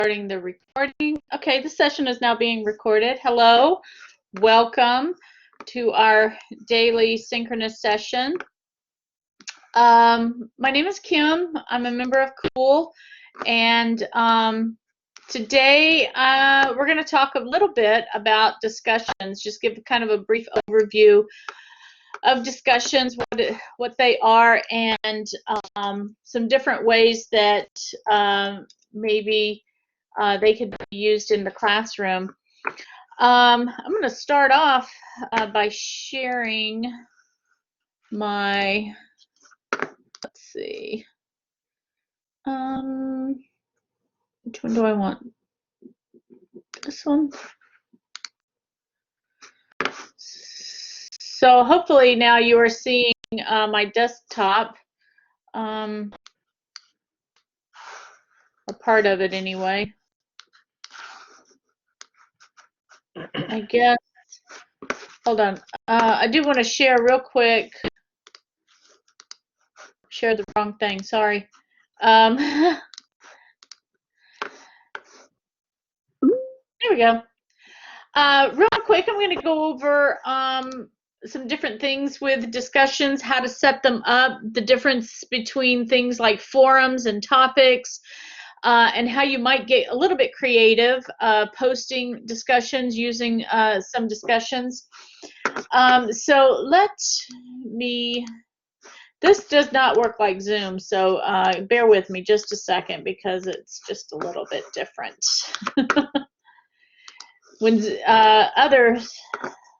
Starting the recording. Okay, the session is now being recorded. Hello, welcome to our daily synchronous session. My name is Kim. I'm a member of COOL, and today we're going to talk a little bit about discussions, just give kind of a brief overview of discussions, what they are, and some different ways that maybe they could be used in the classroom. I'm going to start off by sharing my, let's see, which one do I want? This one? So hopefully now you are seeing my desktop, a part of it anyway. I guess, hold on. I do want to share real quick. Share the wrong thing, sorry. There we go. Real quick, I'm going to go over some different things with discussions, how to set them up, the difference between things like forums and topics, and how you might get a little bit creative posting discussions using some discussions. So let me, this does not work like Zoom, so bear with me just a second because it's just a little bit different. When other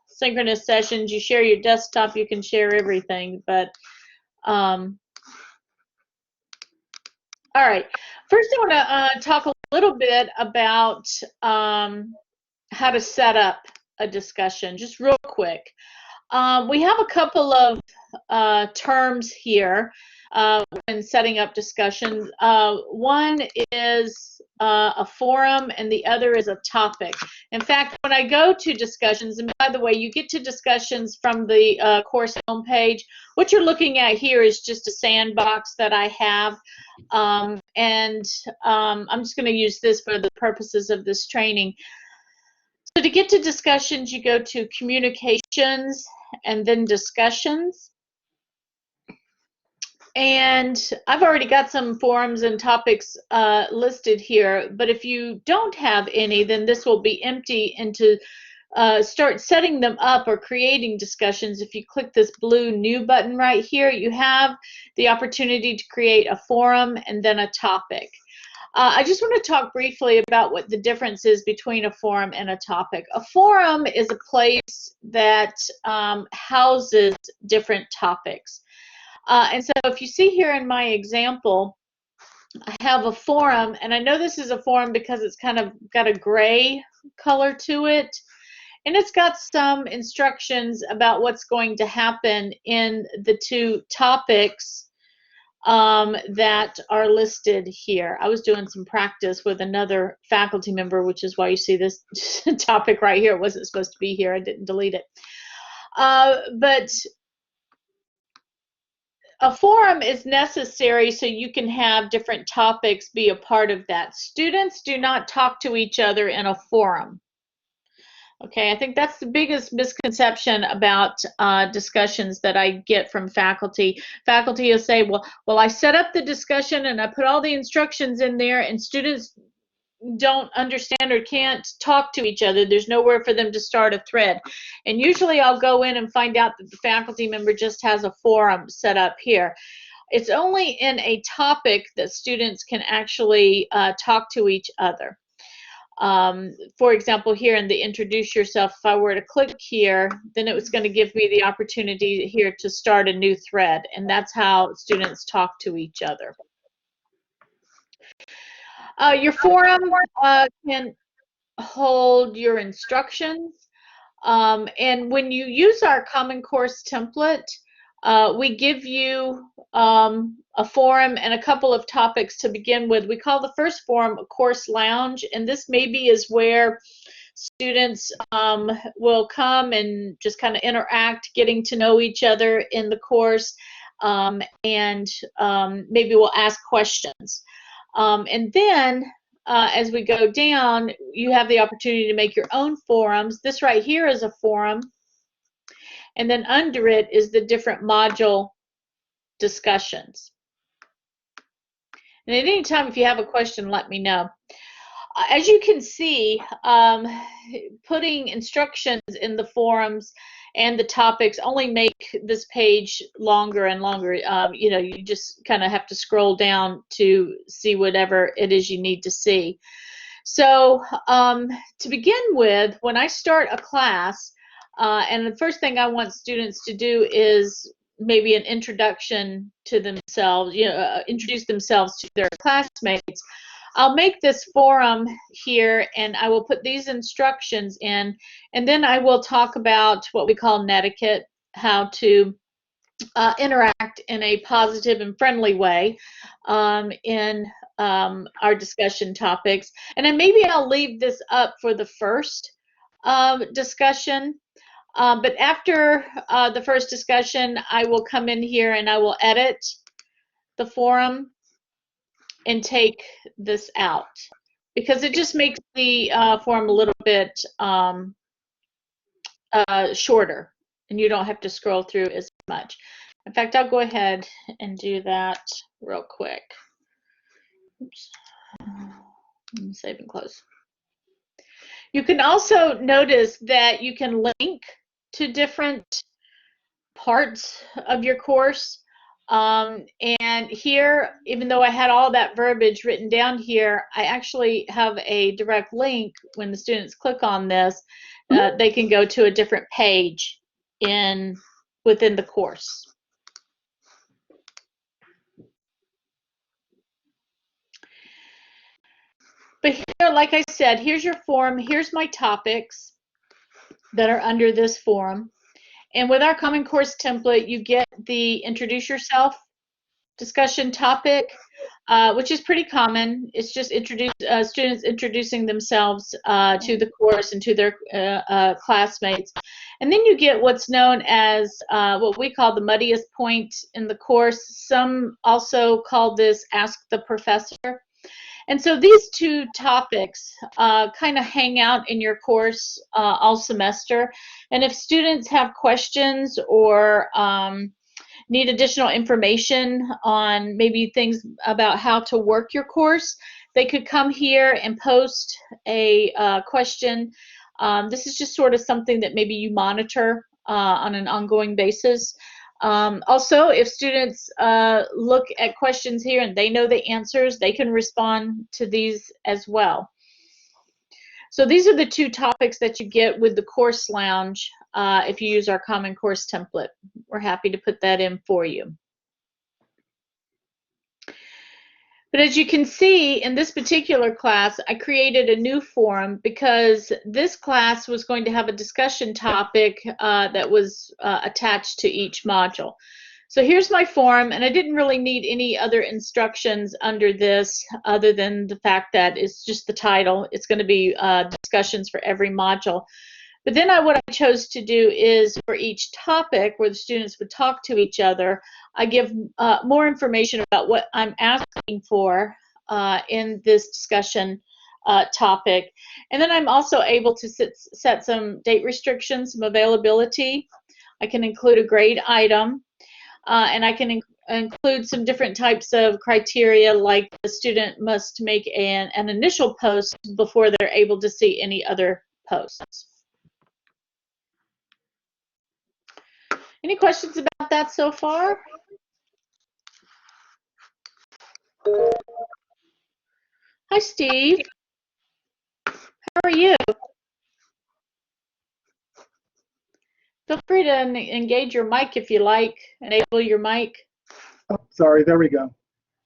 synchronous sessions, you share your desktop, you can share everything, but all right. First, I want to talk a little bit about how to set up a discussion, just real quick. We have a couple of terms here when setting up discussions. One is a forum and the other is a topic. In fact, when I go to discussions, and by the way, you get to discussions from the course homepage. What you're looking at here is just a sandbox that I have, and I'm just going to use this for the purposes of this training. So to get to discussions, you go to communications and then discussions. And I've already got some forums and topics listed here, but if you don't have any, then this will be empty. And to start setting them up or creating discussions, if you click this blue new button right here, you have the opportunity to create a forum and then a topic. I just want to talk briefly about what the difference is between a forum and a topic. A forum is a place that houses different topics. And so if you see here in my example, I have a forum, and I know this is a forum because it's kind of got a gray color to it, and it's got some instructions about what's going to happen in the two topics that are listed here. I was doing some practice with another faculty member, which is why you see this topic right here. It wasn't supposed to be here. I didn't delete it. But a forum is necessary so you can have different topics be a part of that. Students do not talk to each other in a forum. Okay, I think that's the biggest misconception about discussions that I get from faculty. Faculty will say, well, I set up the discussion and I put all the instructions in there, and students don't understand or can't talk to each other. There's nowhere for them to start a thread. And usually I'll go in and find out that the faculty member just has a forum set up here. It's only in a topic that students can actually talk to each other. For example, here in the introduce yourself, if I were to click here, then it was going to give me the opportunity here to start a new thread, and that's how students talk to each other. Your forum can hold your instructions, and when you use our Common Course template, we give you a forum and a couple of topics to begin with. We call the first forum a course lounge, and this maybe is where students will come and just kind of interact, getting to know each other in the course, and maybe we'll ask questions. And then as we go down, you have the opportunity to make your own forums. This right here is a forum, and then under it is the different module discussions. And at any time, if you have a question, let me know. As you can see, putting instructions in the forums and the topics only make this page longer and longer. You know, you just kind of have to scroll down to see whatever it is you need to see. So to begin with, when I start a class, and the first thing I want students to do is maybe an introduction to themselves, you know, introduce themselves to their classmates. I'll make this forum here and I will put these instructions in, and then I will talk about what we call netiquette, how to interact in a positive and friendly way in our discussion topics. And then maybe I'll leave this up for the first discussion. But after the first discussion, I will come in here and I will edit the forum and take this out because it just makes the forum a little bit shorter and you don't have to scroll through as much. In fact, I'll go ahead and do that real quick. Oops. Save and close. You can also notice that you can link to different parts of your course. And here, even though I had all that verbiage written down here, I actually have a direct link. When the students click on this, they can go to a different page within the course. But here, like I said, here's your forum. Here's my topics that are under this forum. And with our Common Course template, you get the introduce yourself discussion topic, which is pretty common. It's just students introducing themselves to the course and to their classmates. And then you get what's known as what we call the muddiest point in the course. Some also call this Ask the Professor. And so these two topics kind of hang out in your course all semester. And if students have questions or need additional information on maybe things about how to work your course, they could come here and post a question. This is just sort of something that maybe you monitor on an ongoing basis. Also, if students look at questions here and they know the answers, they can respond to these as well. So these are the two topics that you get with the Course Lounge if you use our Common Course template. We're happy to put that in for you. But as you can see, in this particular class, I created a new forum because this class was going to have a discussion topic that was attached to each module. So here's my forum, and I didn't really need any other instructions under this other than the fact that it's just the title. It's going to be discussions for every module. But then what I chose to do is for each topic where the students would talk to each other, I give more information about what I'm asking for in this discussion topic. And then I'm also able to set some date restrictions, some availability. I can include a grade item, and I can include some different types of criteria, like the student must make an initial post before they're able to see any other posts. Any questions about that so far? Hi, Steve. How are you? Feel free to engage your mic if you like. Enable your mic. Oh, sorry, there we go.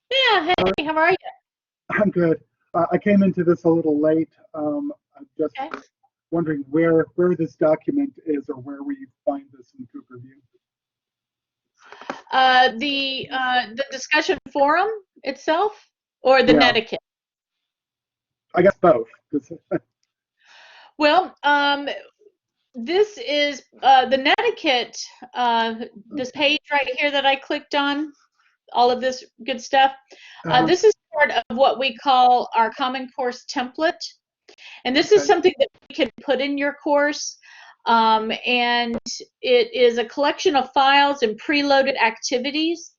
Yeah, hey, how are you? I'm good. I came into this a little late. I'm just wondering where this document is or where will you find this in Cougarview? The discussion forum itself or the netiquette? I guess both. Well, this is the netiquette, this page right here that I clicked on, all of this good stuff. This is part of what we call our Common Course template. And this is something that we can put in your course. And it is a collection of files and preloaded activities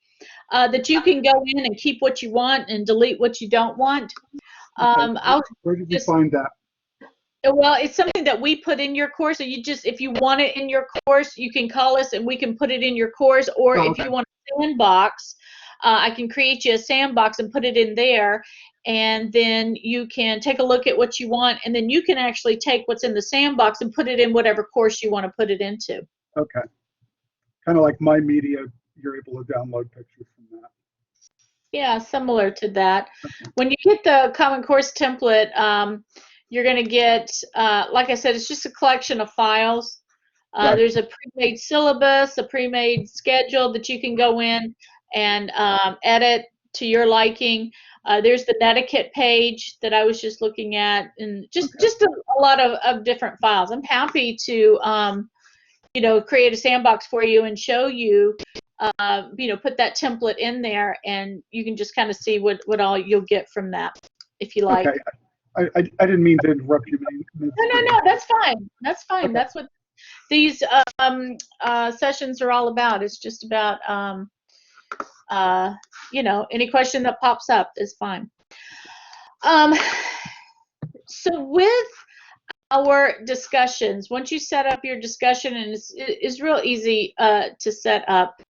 that you can go in and keep what you want and delete what you don't want. Where did you find that? Well, it's something that we put in your course. So you just, if you want it in your course, you can call us and we can put it in your course. Or if you want a sandbox, I can create you a sandbox and put it in there. And then you can take a look at what you want. And then you can actually take what's in the sandbox and put it in whatever course you want to put it into. Okay. Kind of like My Media, you're able to download pictures from that. Yeah, similar to that. When you get the Common Course template, you're going to get, like I said, it's just a collection of files. There's a pre-made syllabus, a pre-made schedule that you can go in and edit to your liking. There's the netiquette page that I was just looking at, and just a lot of different files. I'm happy to, create a sandbox for you and show you, put that template in there, and you can just kind of see what all you'll get from that, if you like. Okay. I didn't mean to interrupt you. No, that's fine. That's fine. Okay. That's what these sessions are all about. It's just about, any question that pops up is fine. So with our discussions, once you set up your discussion, and it's real easy to set up,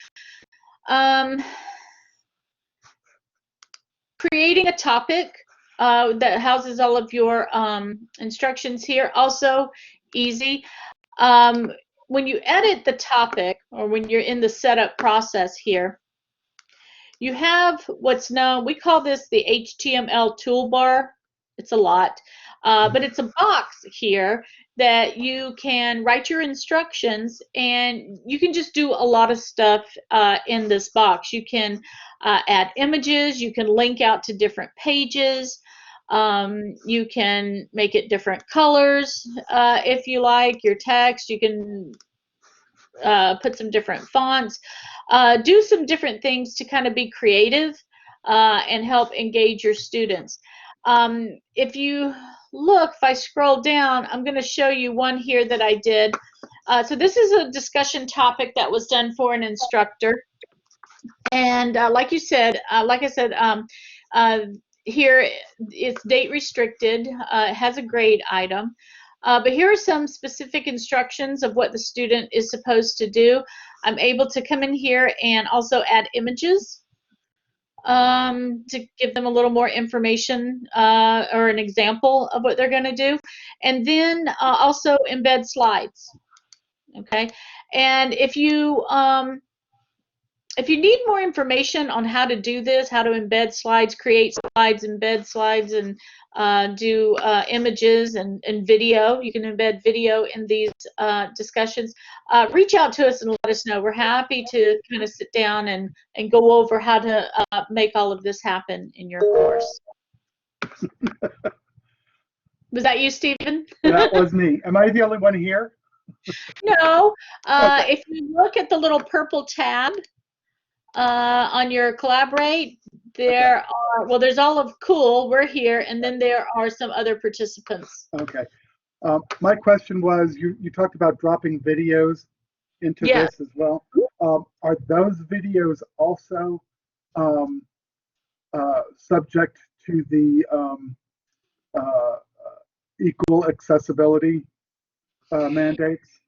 creating a topic that houses all of your instructions here, also easy. When you edit the topic, or when you're in the setup process here, you have what's known, we call this the HTML toolbar. It's a lot, but it's a box here that you can write your instructions, and you can just do a lot of stuff in this box. You can add images, you can link out to different pages, you can make it different colors if you like your text. You can put some different fonts, do some different things to kind of be creative and help engage your students. If you look, if I scroll down, I'm going to show you one here that I did. So this is a discussion topic that was done for an instructor. And like I said, here it's date restricted. It has a grade item. But here are some specific instructions of what the student is supposed to do. I'm able to come in here and also add images to give them a little more information or an example of what they're going to do. And then also embed slides. Okay. And if you need more information on how to do this, how to embed slides, create slides, embed slides, and do images and video, you can embed video in these discussions, reach out to us and let us know. We're happy to kind of sit down and go over how to make all of this happen in your course. Was that you, Stephen? That was me. Am I the only one here? No. Okay. If you look at the little purple tab, on your collaborate, there are, well, there's all of cool, we're here, and then there are some other participants. Okay. My question was, you talked about dropping videos into this as well. Are those videos also subject to the equal accessibility mandates?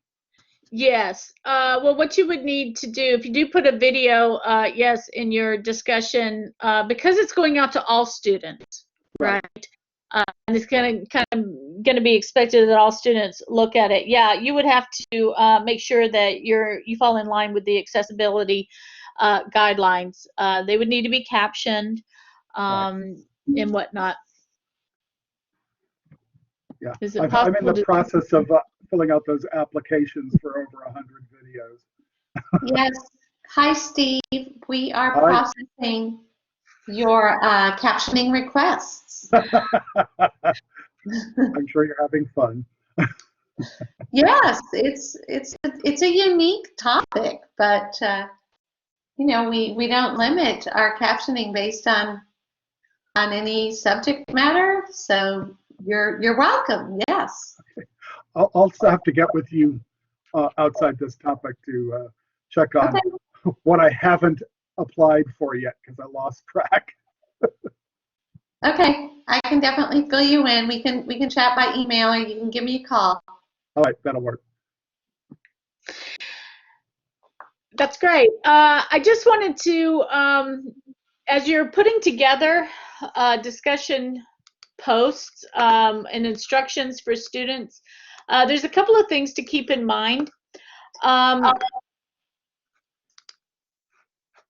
Yes. Well, what you would need to do, if you do put a video, yes, in your discussion, because it's going out to all students, right? And it's kind of be expected that all students look at it. Yeah, you would have to make sure that you fall in line with the accessibility guidelines. They would need to be captioned and whatnot. Yeah, I'm in the process of filling out those applications for over 100 videos. Yes. Hi, Steve. We are processing your captioning requests. I'm sure you're having fun. Yes, it's a unique topic, but we don't limit our captioning based on on any subject matter. So you're welcome. Yes. I'll also have to get with you outside this topic to check on Okay. what I haven't applied for yet because I lost track. Okay. I can definitely fill you in. We can chat by email, or you can give me a call. All right, that'll work. That's great. I just wanted to, as you're putting together discussion posts and instructions for students, there's a couple of things to keep in mind.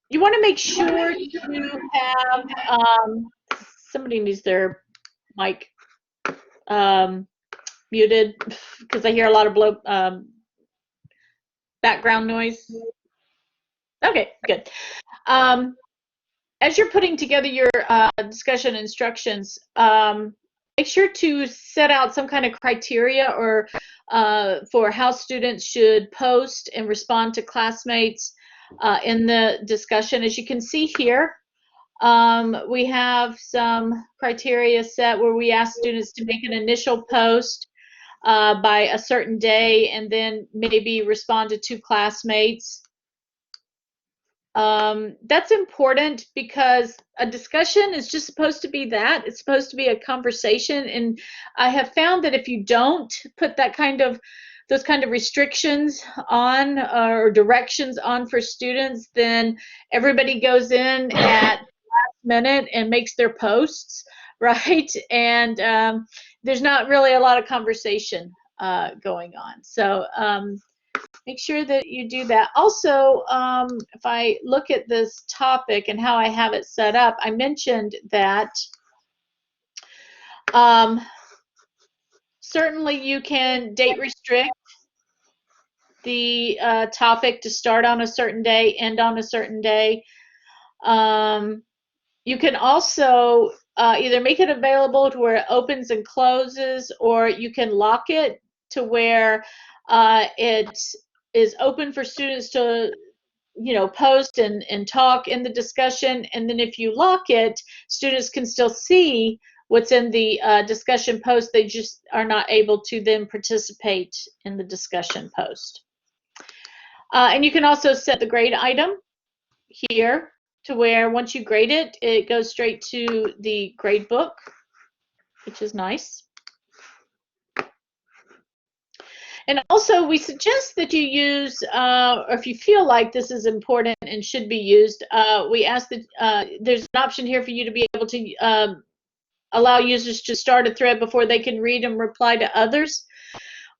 You want to make sure you have, somebody needs their mic muted because I hear a lot of background noise. Okay, good. As you're putting together your discussion instructions, make sure to set out some kind of criteria or for how students should post and respond to classmates in the discussion. As you can see here, we have some criteria set where we ask students to make an initial post by a certain day and then maybe respond to 2 classmates. That's important because a discussion is just supposed to be that. It's supposed to be a conversation. And I have found that if you don't put those kind of restrictions on or directions on for students, then everybody goes in at the last minute and makes their posts, right? And there's not really a lot of conversation going on. So make sure that you do that. Also, if I look at this topic and how I have it set up, I mentioned that certainly you can date restrict the topic to start on a certain day, end on a certain day. You can also either make it available to where it opens and closes, or you can lock it to where it is open for students to post and talk in the discussion. And then if you lock it, students can still see what's in the discussion post. They just are not able to then participate in the discussion post. And you can also set the grade item here to where once you grade it, it goes straight to the grade book, which is nice. And also, we suggest that you use, or if you feel like this is important and should be used, we ask that there's an option here for you to be able to allow users to start a thread before they can read and reply to others.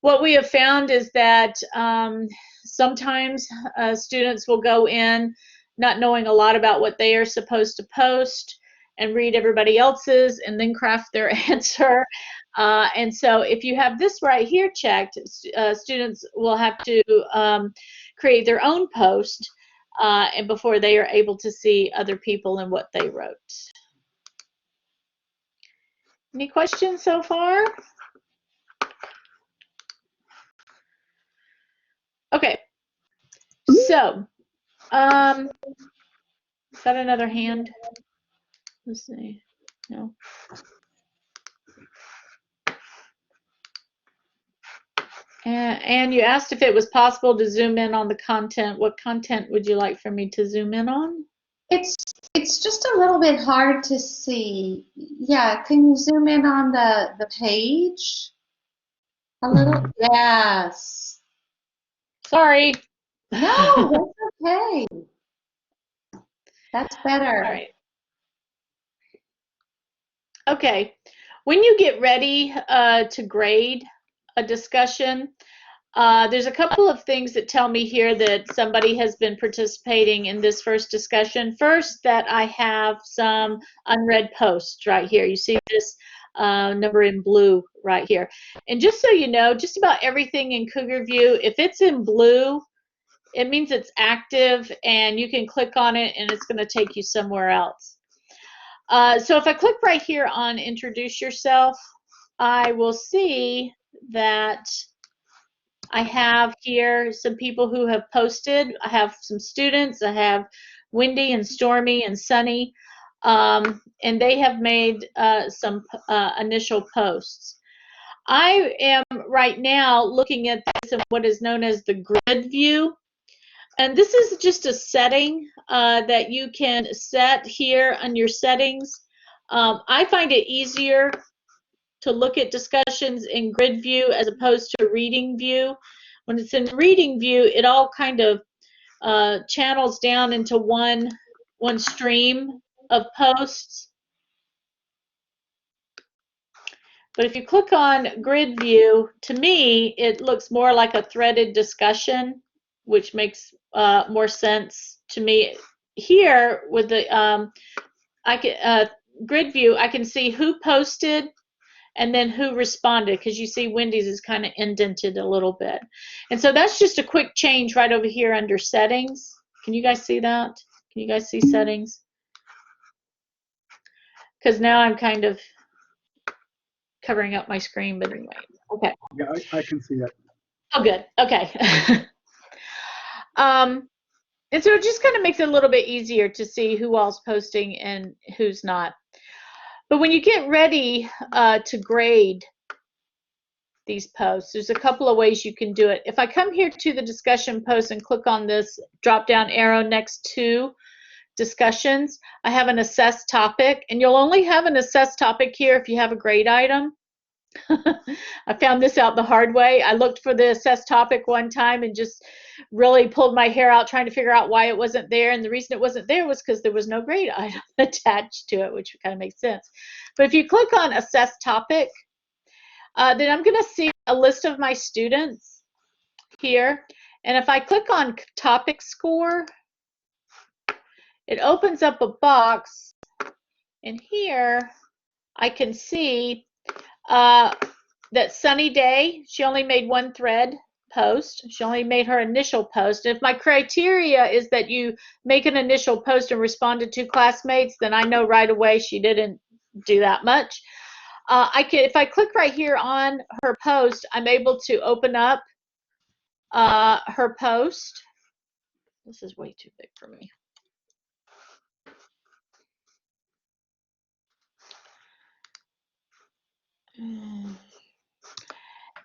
What we have found is that sometimes students will go in not knowing a lot about what they are supposed to post and read everybody else's and then craft their answer. And so if you have this right here checked, students will have to create their own post and before they are able to see other people and what they wrote. Any questions so far? Okay, so got another hand. Let's see. No. And you asked if it was possible to zoom in on the content. What content would you like for me to zoom in on? It's just a little bit hard to see. Yeah, can you zoom in on the page a little? Yes. Sorry. No, that's okay. That's better. All right. Okay. When you get ready to grade a discussion, there's a couple of things that tell me here that somebody has been participating in this first discussion. First, that I have some unread posts right here. You see this number in blue right here. And just so you know, just about everything in Cougarview, if it's in blue, it means it's active and you can click on it and it's going to take you somewhere else. So if I click right here on introduce yourself, I will see that I have here some people who have posted. I have some students. I have Wendy and Stormy and Sunny. and they have made some initial posts. I am right now looking at this in what is known as the grid view. And this is just a setting that you can set here on your settings. I find it easier to look at discussions in grid view as opposed to reading view. When it's in reading view, it all kind of channels down into one stream of posts. But if you click on grid view, to me, it looks more like a threaded discussion, which makes more sense to me. Here with the grid view, I can see who posted and then who responded, because you see Wendy's is kind of indented a little bit. And so that's just a quick change right over here under settings. Can you guys see that? Can you guys see settings? Because now I'm kind of covering up my screen, but anyway, okay. Yeah, I can see it. Oh, good. Okay. And so it just kind of makes it a little bit easier to see who all's posting and who's not. But when you get ready to grade these posts, there's a couple of ways you can do it. If I come here to the discussion post and click on this drop-down arrow next to discussions, I have an assess topic, and you'll only have an assess topic here if you have a grade item. I found this out the hard way. I looked for the assess topic one time and just really pulled my hair out trying to figure out why it wasn't there. And the reason it wasn't there was because there was no grade item attached to it, which kind of makes sense. But if you click on assess topic, then I'm going to see a list of my students here. And if I click on topic score, it opens up a box. And here I can see that Sunny Day, she only made one thread post. She only made her initial post. If my criteria is that you make an initial post and responded to classmates, then I know right away she didn't do that much. If I click right here on her post, I'm able to open up her post. This is way too big for me.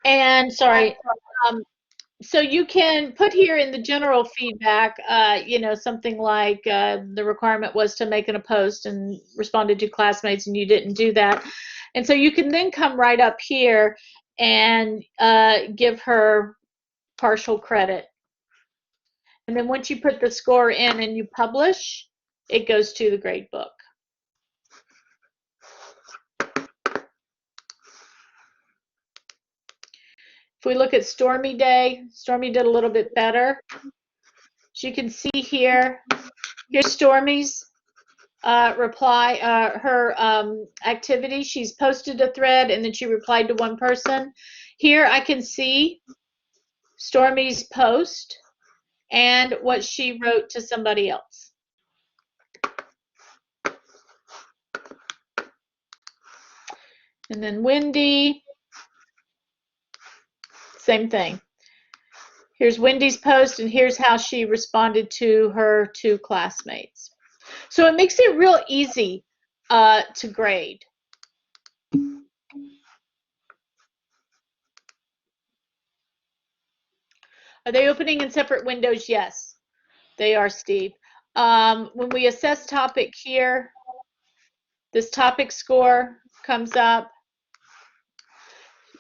And sorry, so you can put here in the general feedback, you know, something like the requirement was to make a post and responded to classmates and you didn't do that. And so you can then come right up here and give her partial credit. And then once you put the score in and you publish, it goes to the grade book. If we look at Stormy Day, Stormy did a little bit better. As you can see here, here's Stormy's reply, her activity. She's posted a thread and then she replied to one person. Here I can see Stormy's post and what she wrote to somebody else. And then Wendy, same thing. Here's Wendy's post and here's how she responded to her two classmates. So it makes it real easy to grade. Are they opening in separate windows? Yes, they are, Steve. When we assess topic here, this topic score comes up.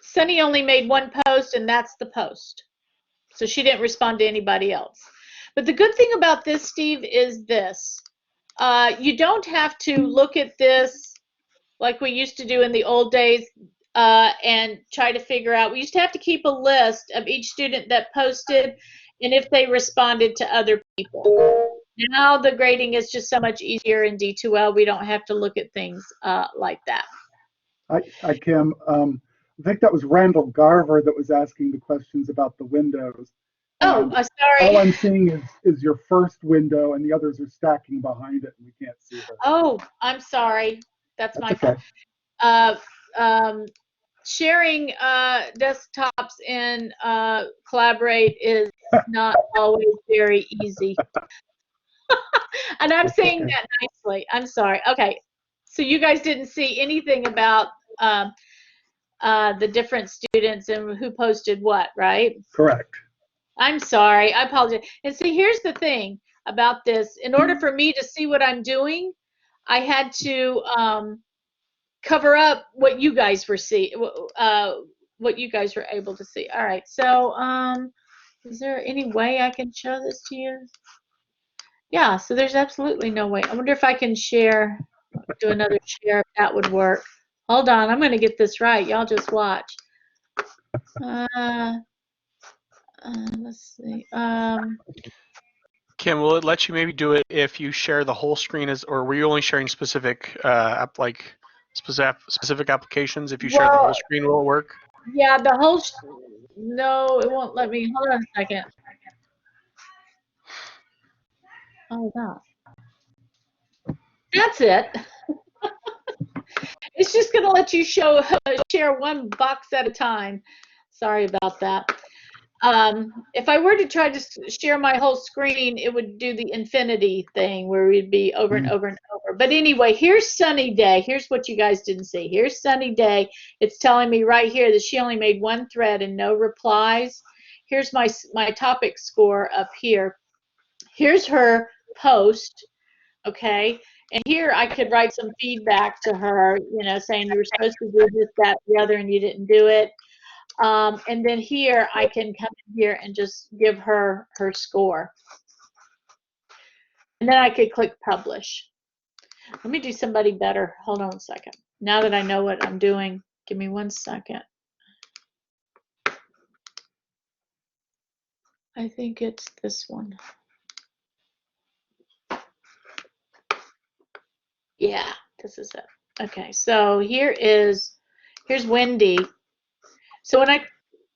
Sunny only made one post and that's the post. So she didn't respond to anybody else. But the good thing about this, Steve, is this. You don't have to look at this like we used to do in the old days and try to figure out. We used to have to keep a list of each student that posted and if they responded to other people. Now the grading is just so much easier in D2L. We don't have to look at things like that. Kim, I think that was Randall Garver that was asking the questions about the windows. Oh, sorry. All I'm seeing is your first window, and the others are stacking behind it, and we can't see them. Oh, I'm sorry. That's my okay. fault. Sharing desktops in Collaborate is not always very easy. And I'm saying that seriously, I'm sorry. Okay, so you guys didn't see anything about the different students and who posted what, right? Correct. I'm sorry, I apologize. And see, here's the thing about this. In order for me to see what I'm doing, I had to cover up what you guys were what you guys were able to see. All right, so is there any way I can show this to you? Yeah, so there's absolutely no way. I wonder if I can share, do another share, if that would work. Hold on, I'm gonna get this right. Y'all just watch. Let's see. Kim, will it let you maybe do it if you share the whole screen, or were you only sharing specific specific applications? If you share the whole screen, will it work? Yeah, the whole, no, it won't let me. Hold on a second. Oh, wow. That's it. It's just going to let you share one box at a time. Sorry about that. If I were to try to share my whole screen, it would do the infinity thing where we'd be over and over and over. But anyway, here's Sunny Day. Here's what you guys didn't see. Here's Sunny Day. It's telling me right here that she only made one thread and no replies. Here's my topic score up here. Here's her post, okay? And here I could write some feedback to her, you know, saying you were supposed to do this, that, the other, and you didn't do it. And then here I can come in here and just give her her score. And then I could click publish. Let me do somebody better. Hold on a second. Now that I know what I'm doing, give me 1 second. I think it's this one. Yeah, this is it. Okay, so here's Wendy. So when I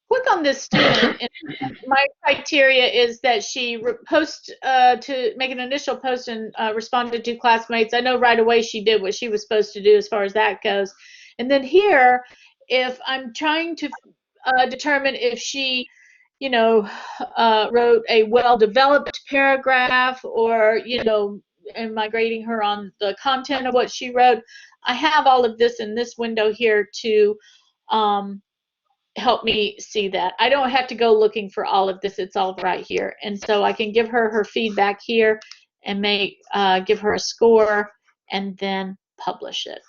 click on this student, and my criteria is that she to make an initial post and responded to classmates. I know right away she did what she was supposed to do as far as that goes. And then here, if I'm trying to determine if she, you know, wrote a well-developed paragraph, or, you know, am I grading her on the content of what she wrote, I have all of this in this window here to help me see that. I don't have to go looking for all of this. It's all right here. And so I can give her her feedback here and give her a score and then publish it.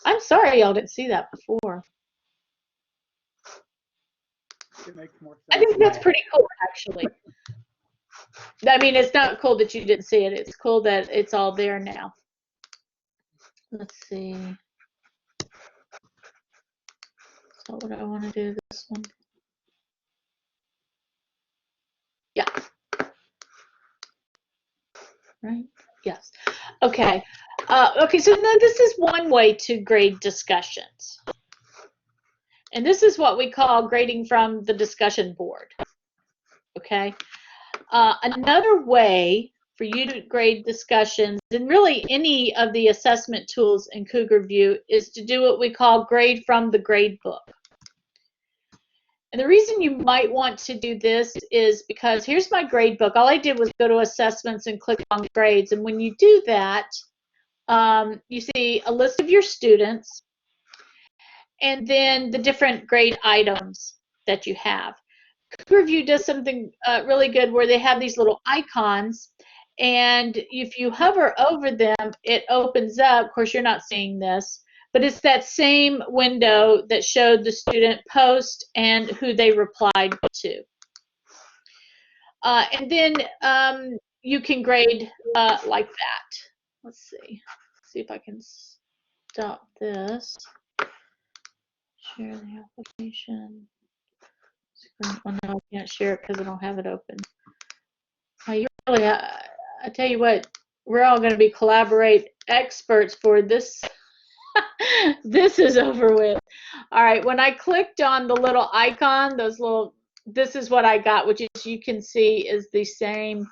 I'm sorry y'all didn't see that before. It makes more sense. I think that's pretty cool, actually. I mean, it's not cool that you didn't see it. It's cool that it's all there now. Let's see. So what do I want to do this one? Yeah. Right? Yes. Okay. Okay, so now this is one way to grade discussions. And this is what we call grading from the discussion board. Okay. Another way for you to grade discussions, and really any of the assessment tools in Cougarview, is to do what we call grade from the grade book. And the reason you might want to do this is because here's my grade book. All I did was go to assessments and click on grades. And when you do that, you see a list of your students and then the different grade items that you have. Cougarview does something really good where they have these little icons, and if you hover over them, it opens up. Of course, you're not seeing this, but it's that same window that showed the student post and who they replied to. And then you can grade like that. Let's see if I can stop this. Share the application. Oh no, I can't share it because I don't have it open. You really, I tell you what, we're all going to be collaborate experts for this. This is over with. All right, when I clicked on the little icon, this is what I got, which is, you can see, is the same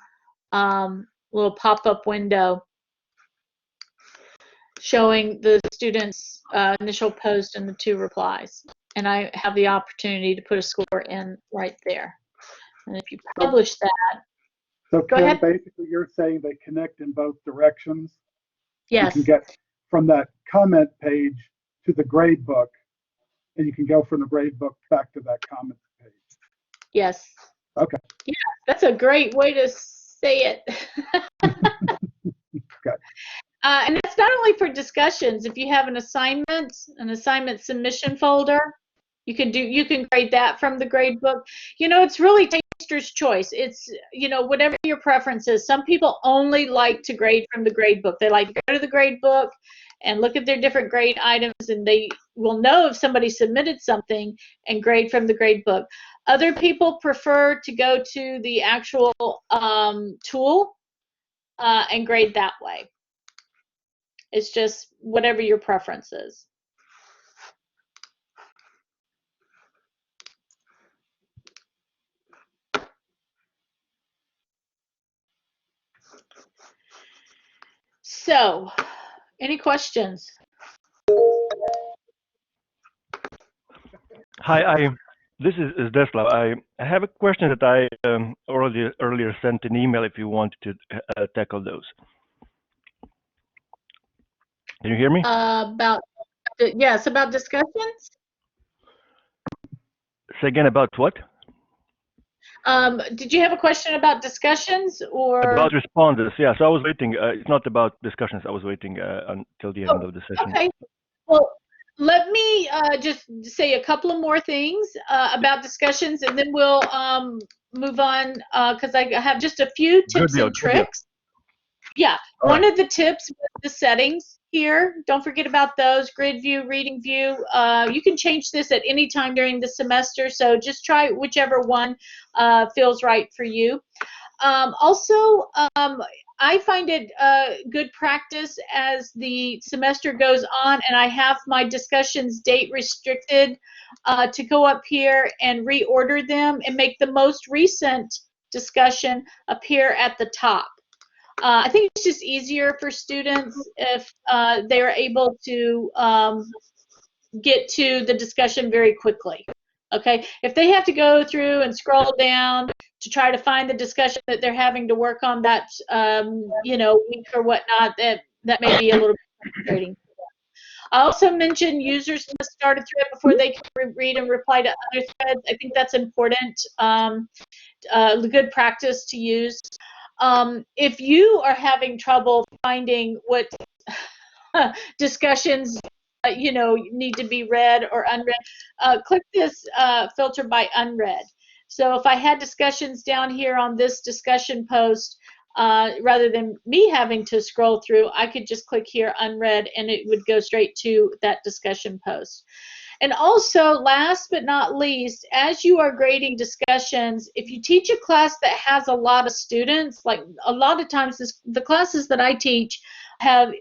little pop-up window showing the student's initial post and the 2 replies. And I have the opportunity to put a score in right there. And if you publish that, so go Kim, ahead. basically you're saying they connect in both directions. Yes. You can get from that comment page to the grade book, and you can go from the grade book back to that comment page. Yes. Okay. Yeah, that's a great way to say it. Okay. And it's not only for discussions. If you have an assignment submission folder, you can grade that from the grade book. It's really taster's choice. It's, whatever your preference is. Some people only like to grade from the grade book. They like to go to the grade book and look at their different grade items, and they will know if somebody submitted something and grade from the grade book. Other people prefer to go to the actual tool and grade that way. It's just whatever your preference is. So, any questions? Hi, this is Deslav. I have a question that I earlier sent an email if you wanted to tackle those. Can you hear me? Yes, about discussions. Say again, about what? Did you have a question about discussions or About responses? Yeah. So I was waiting. It's not about discussions. I was waiting until the end of the session. Okay. Well, let me just say a couple of more things about discussions, and then we'll move on because I have just a few tips and tricks. Yeah. One of the tips was the settings here. Don't forget about those. Grid view, reading view. You can change this at any time during the semester, so just try whichever one feels right for you. Also, I find it good practice as the semester goes on, and I have my discussions date restricted to go up here and reorder them and make the most recent discussion appear at the top. I think it's just easier for students if they're able to get to the discussion very quickly. Okay, if they have to go through and scroll down to try to find the discussion that they're having to work on that week or whatnot, that may be a little bit frustrating. I also mentioned users must start a thread before they can read and reply to other threads. I think that's important, good practice to use. If you are having trouble finding what discussions need to be read or unread, click this filter by unread. So if I had discussions down here on this discussion post, rather than me having to scroll through, I could just click here unread and it would go straight to that discussion post. And also, last but not least, as you are grading discussions, if you teach a class that has a lot of students, like a lot of times the classes that I teach have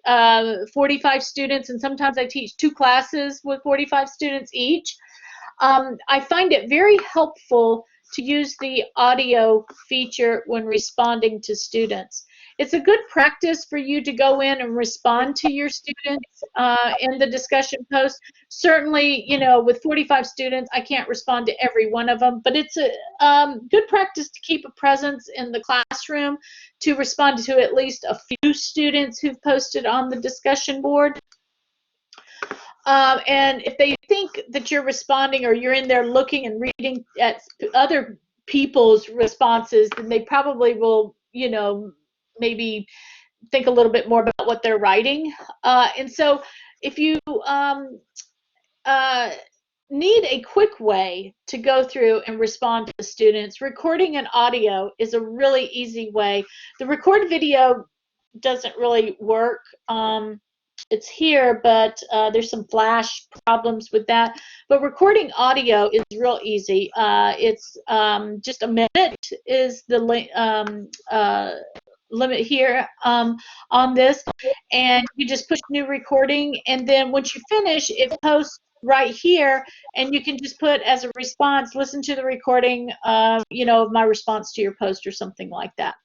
45 students, and sometimes I teach 2 classes with 45 students each. I find it very helpful to use the audio feature when responding to students. It's a good practice for you to go in and respond to your students in the discussion post. Certainly, with 45 students, I can't respond to every one of them, but it's a good practice to keep a presence in the classroom to respond to at least a few students who've posted on the discussion board. And if they think that you're responding or you're in there looking and reading at other people's responses, then they probably will, maybe think a little bit more about what they're writing. And so if you need a quick way to go through and respond to the students, recording an audio is a really easy way. The record video doesn't really work. It's here, but there's some flash problems with that. But recording audio is real easy. It's just a minute is the limit here on this, and you just push new recording, and then once you finish, it posts right here, and you can just put as a response, listen to the recording, of my response to your post or something like that.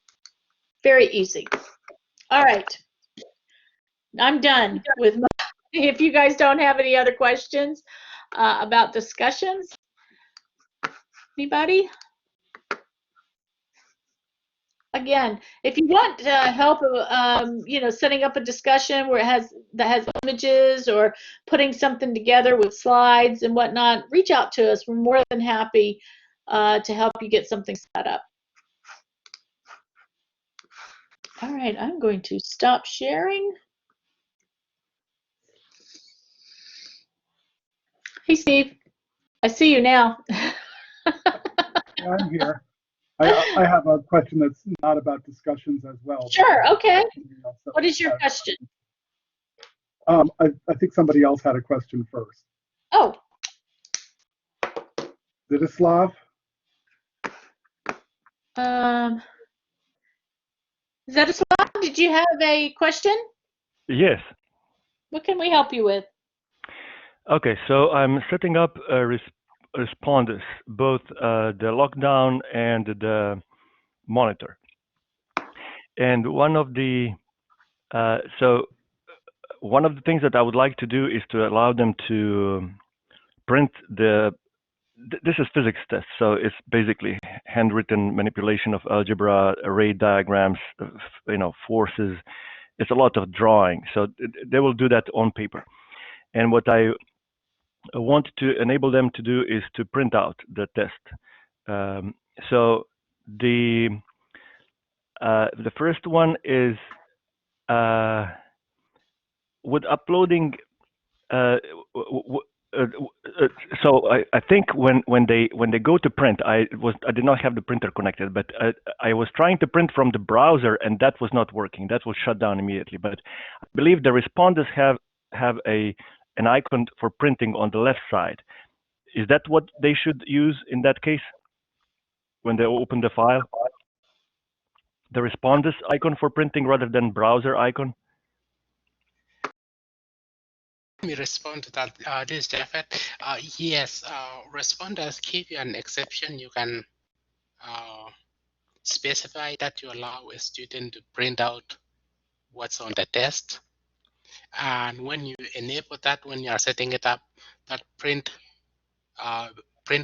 Very easy. All right. I'm done with my, if you guys don't have any other questions about discussions. Anybody? Again, if you want help, setting up a discussion where that has images or putting something together with slides and whatnot, reach out to us. We're more than happy to help you get something set up. All right, I'm going to stop sharing. Hey, Steve, I see you now. Yeah, I'm here. I have a question that's not about discussions as well. Sure, okay. So, What is your question? I think somebody else had a question first. Oh. Zidislav? Zidislav, did you have a question? Yes. What can we help you with? Okay, so I'm setting up responders, both the lockdown and the monitor. And one of the things that I would like to do is to allow them to print this is physics test, so it's basically handwritten manipulation of algebra, array diagrams, forces. It's a lot of drawing, so they will do that on paper. And what I want to enable them to do is to print out the test. So the first one is with uploading. So I think when they go to print, I did not have the printer connected, but I was trying to print from the browser and that was not working. That will shut down immediately. But I believe the responders have an icon for printing on the left side. Is that what they should use in that case when they open the file? The responders icon for printing rather than browser icon? Let me respond to that. This is Jafet. Yes, responders give you an exception. You can specify that you allow a student to print out what's on the test. And when you enable that, when you are setting it up, that print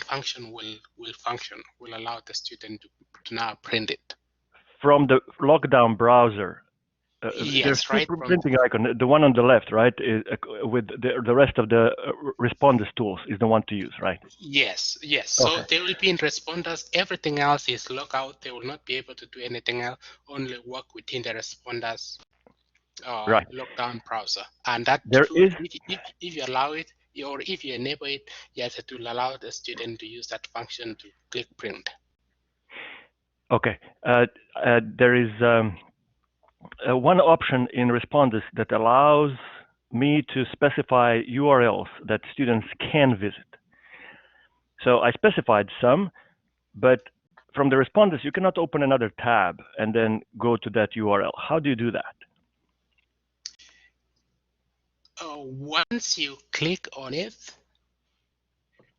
function will function, will allow the student to now print it. From the lockdown browser. Yes, there's two right. printing icon. The one on the left, right, is, with the rest of the responders tools is the one to use, right? Yes, yes. Okay. So they will be in responders. Everything else is logout. They will not be able to do anything else. Only work within the responders Right. lockdown browser. And that There tool, is, if you allow it, or if you enable it, yes, it will allow the student to use that function to click print. okay. There is one option in responders that allows me to specify URLs that students can visit. So I specified some, but from the responders, you cannot open another tab and then go to that URL. How do you do that? Once you click on it,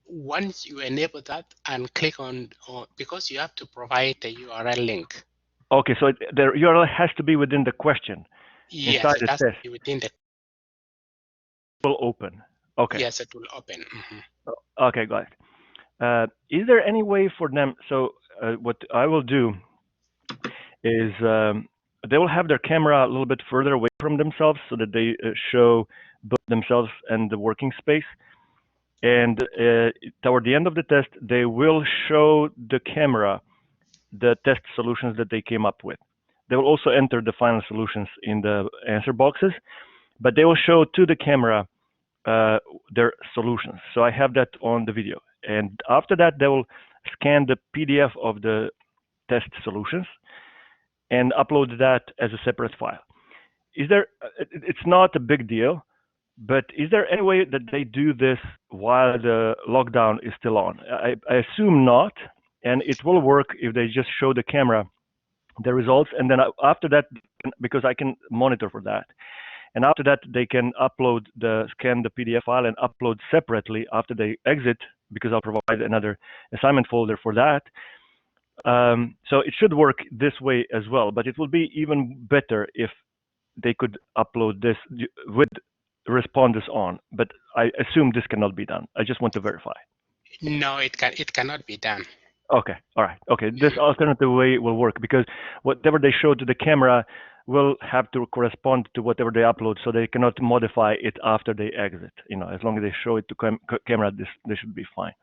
once you enable that and click on, because you have to provide the URL link. Okay, so the URL has to be within the question. Yes, inside it the has test. to be within the. It will open. Okay. Yes, it will open. Mm-hmm. Okay, got it. Is there any way for them? So what I will do is they will have their camera a little bit further away from themselves so that they show both themselves and the working space. And toward the end of the test, they will show the camera the test solutions that they came up with. They will also enter the final solutions in the answer boxes, but they will show to the camera their solutions. So I have that on the video. And after that, they will scan the PDF of the test solutions and upload that as a separate file. Is there, it's not a big deal, but is there any way that they do this while the lockdown is still on? I assume not, and it will work if they just show the camera the results, and then after that, because I can monitor for that, and after that they can scan the PDF file and upload separately after they exit, because I'll provide another assignment folder for that. So it should work this way as well, but it will be even better if they could upload this with responders on, but I assume this cannot be done. I just want to verify. No, it cannot be done. Okay, all right. Okay, this alternative way will work because whatever they show to the camera will have to correspond to whatever they upload, so they cannot modify it after they exit. You know, as long as they show it to camera, they should be fine.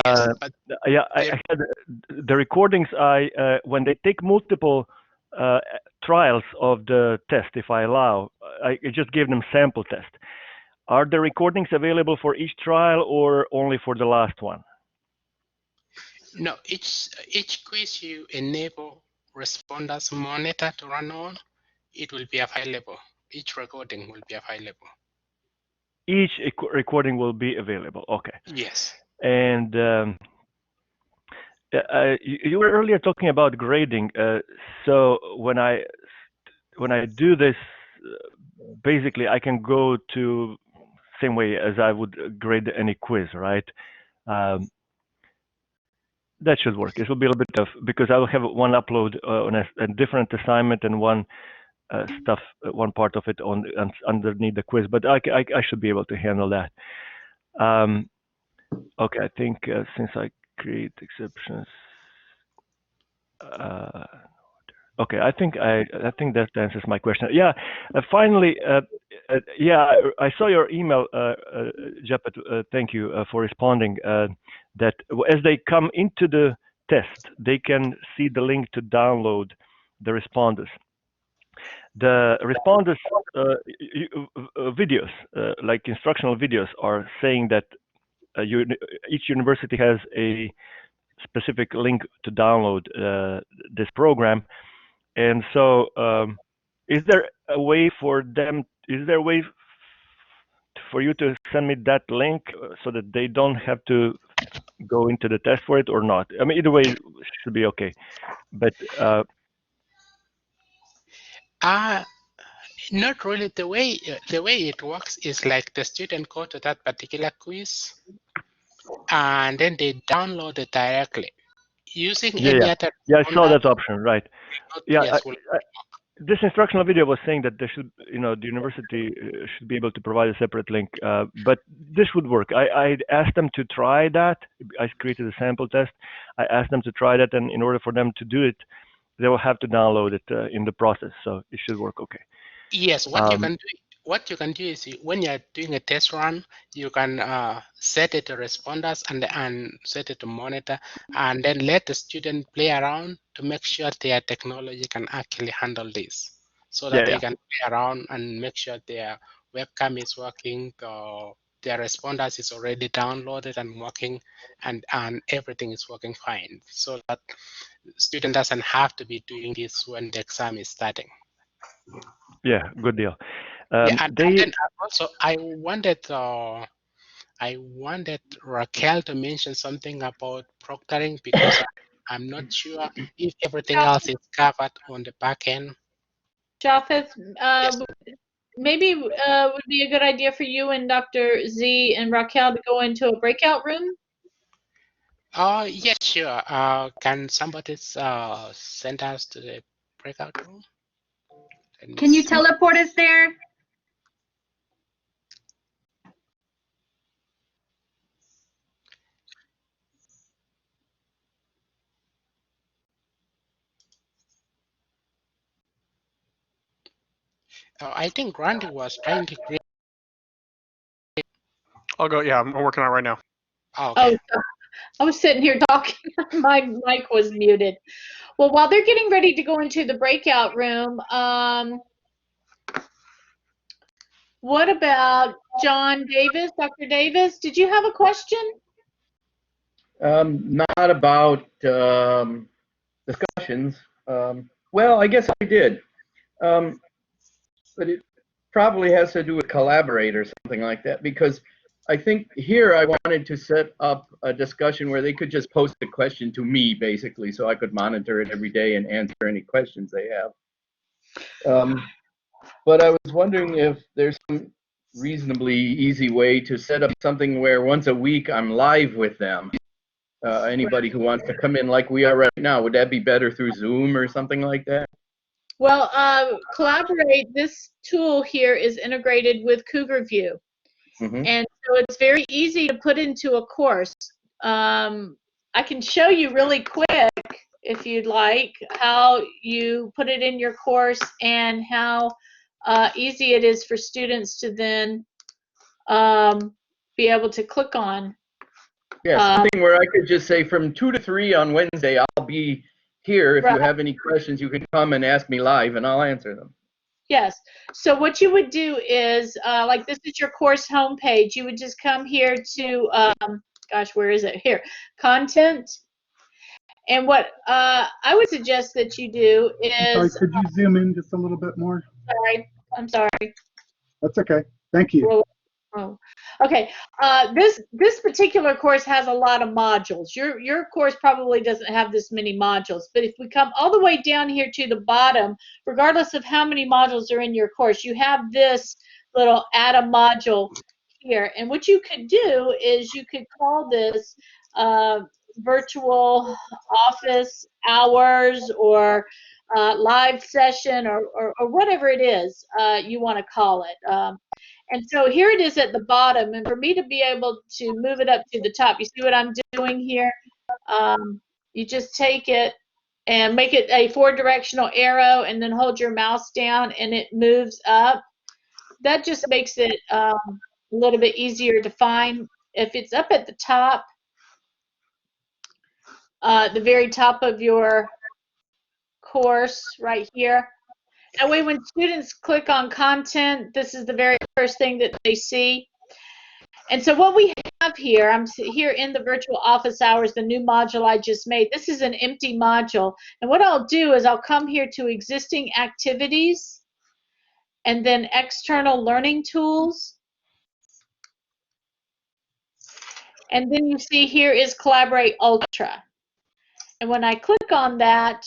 Yes, but Yeah, I had the recordings. When they take multiple trials of the test, if I allow, I just gave them sample test. Are the recordings available for each trial or only for the last one? no, each quiz you enable responders monitor to run on, it will be available. Each recording will be available. Each recording will be available. Okay. Yes. And you were earlier talking about grading. So when I do this, basically I can go to same way as I would grade any quiz, right? That should work. It will be a little bit tough because I will have one upload on a different assignment and one one part of it underneath the quiz. But I should be able to handle that. Okay, I think since I create exceptions, okay, I think that answers my question. Yeah, finally, yeah, I saw your email, Japet. Thank you for responding. That as they come into the test, they can see the link to download the responders. The responders videos, like instructional videos, are saying that each university has a specific link to download this program. And so, is there a way for them? Is there a way for you to send me that link so that they don't have to go into the test for it, or not? I mean, either way should be okay. But not really. The way it works is like the student go to that particular quiz, and then they download it directly using any other. Yeah, I saw that option, right? Yeah. Yes, This instructional video was saying that there should, the university should be able to provide a separate link, but this would work. I asked them to try that. I created a sample test. I asked them to try that, and in order for them to do it, they will have to download it in the process. So it should work okay. Yes, what you can do is when you're doing a test run, you can set it to responders and set it to monitor, and then let the student play around to make sure their technology can actually handle this, so that they can play around and make sure their webcam is working, their responders is already downloaded and working, and everything is working fine, so that student doesn't have to be doing this when the exam is starting. Yeah, good deal. And then also I wanted Raquel to mention something about proctoring, because I'm not sure if everything else is covered on the back end. Japheth, Yes. maybe would be a good idea for you and Dr. Z and Raquel to go into a breakout room. Yes, sure. Can somebody send us to the breakout room? Can you teleport us there? I think Randy was trying to create. I'll go. Yeah, I'm working on it right now. Oh, okay. Oh, I was sitting here talking. My mic was muted. Well, while they're getting ready to go into the breakout room, what about John Davis? Dr. Davis, did you have a question? Not about discussions. Well, I guess I did. But it probably has to do with Collaborate or something like that, because I think here I wanted to set up a discussion where they could just post a question to me, basically, so I could monitor it every day and answer any questions they have. But I was wondering if there's some reasonably easy way to set up something where once a week I'm live with them. Anybody who wants to come in like we are right now, would that be better through Zoom or something like that? Well, Collaborate, this tool here is integrated with Cougarview. And so it's very easy to put into a course. I can show you really quick, if you'd like, how you put it in your course and how easy it is for students to then be able to click on. Yeah, something where I could just say from 2 to 3 on Wednesday, I'll be here. If you Right. have any questions, you can come and ask me live, and I'll answer them. Yes. So what you would do is, like this is your course homepage. You would just come here to, gosh, where is it? Here, content. And what I would suggest that you do Sorry, is, could you zoom in just a little bit more? I'm sorry. That's okay. Thank you. Oh, okay. This particular course has a lot of modules. Your course probably doesn't have this many modules, but if we come all the way down here to the bottom, regardless of how many modules are in your course, you have this little add a module here. And what you could do is you could call this virtual office hours or live session or whatever it is you want to call it. And so here it is at the bottom, and for me to be able to move it up to the top, you see what I'm doing here? You just take it and make it a 4-directional arrow and then hold your mouse down and it moves up. That just makes it a little bit easier to find. If it's up at the top, the very top of your course right here, that way when students click on content, this is the very first thing that they see. And so what we have here, I'm here in the virtual office hours, the new module I just made. This is an empty module. And what I'll do is I'll come here to existing activities and then external learning tools. And then you see here is Collaborate Ultra. And when I click on that,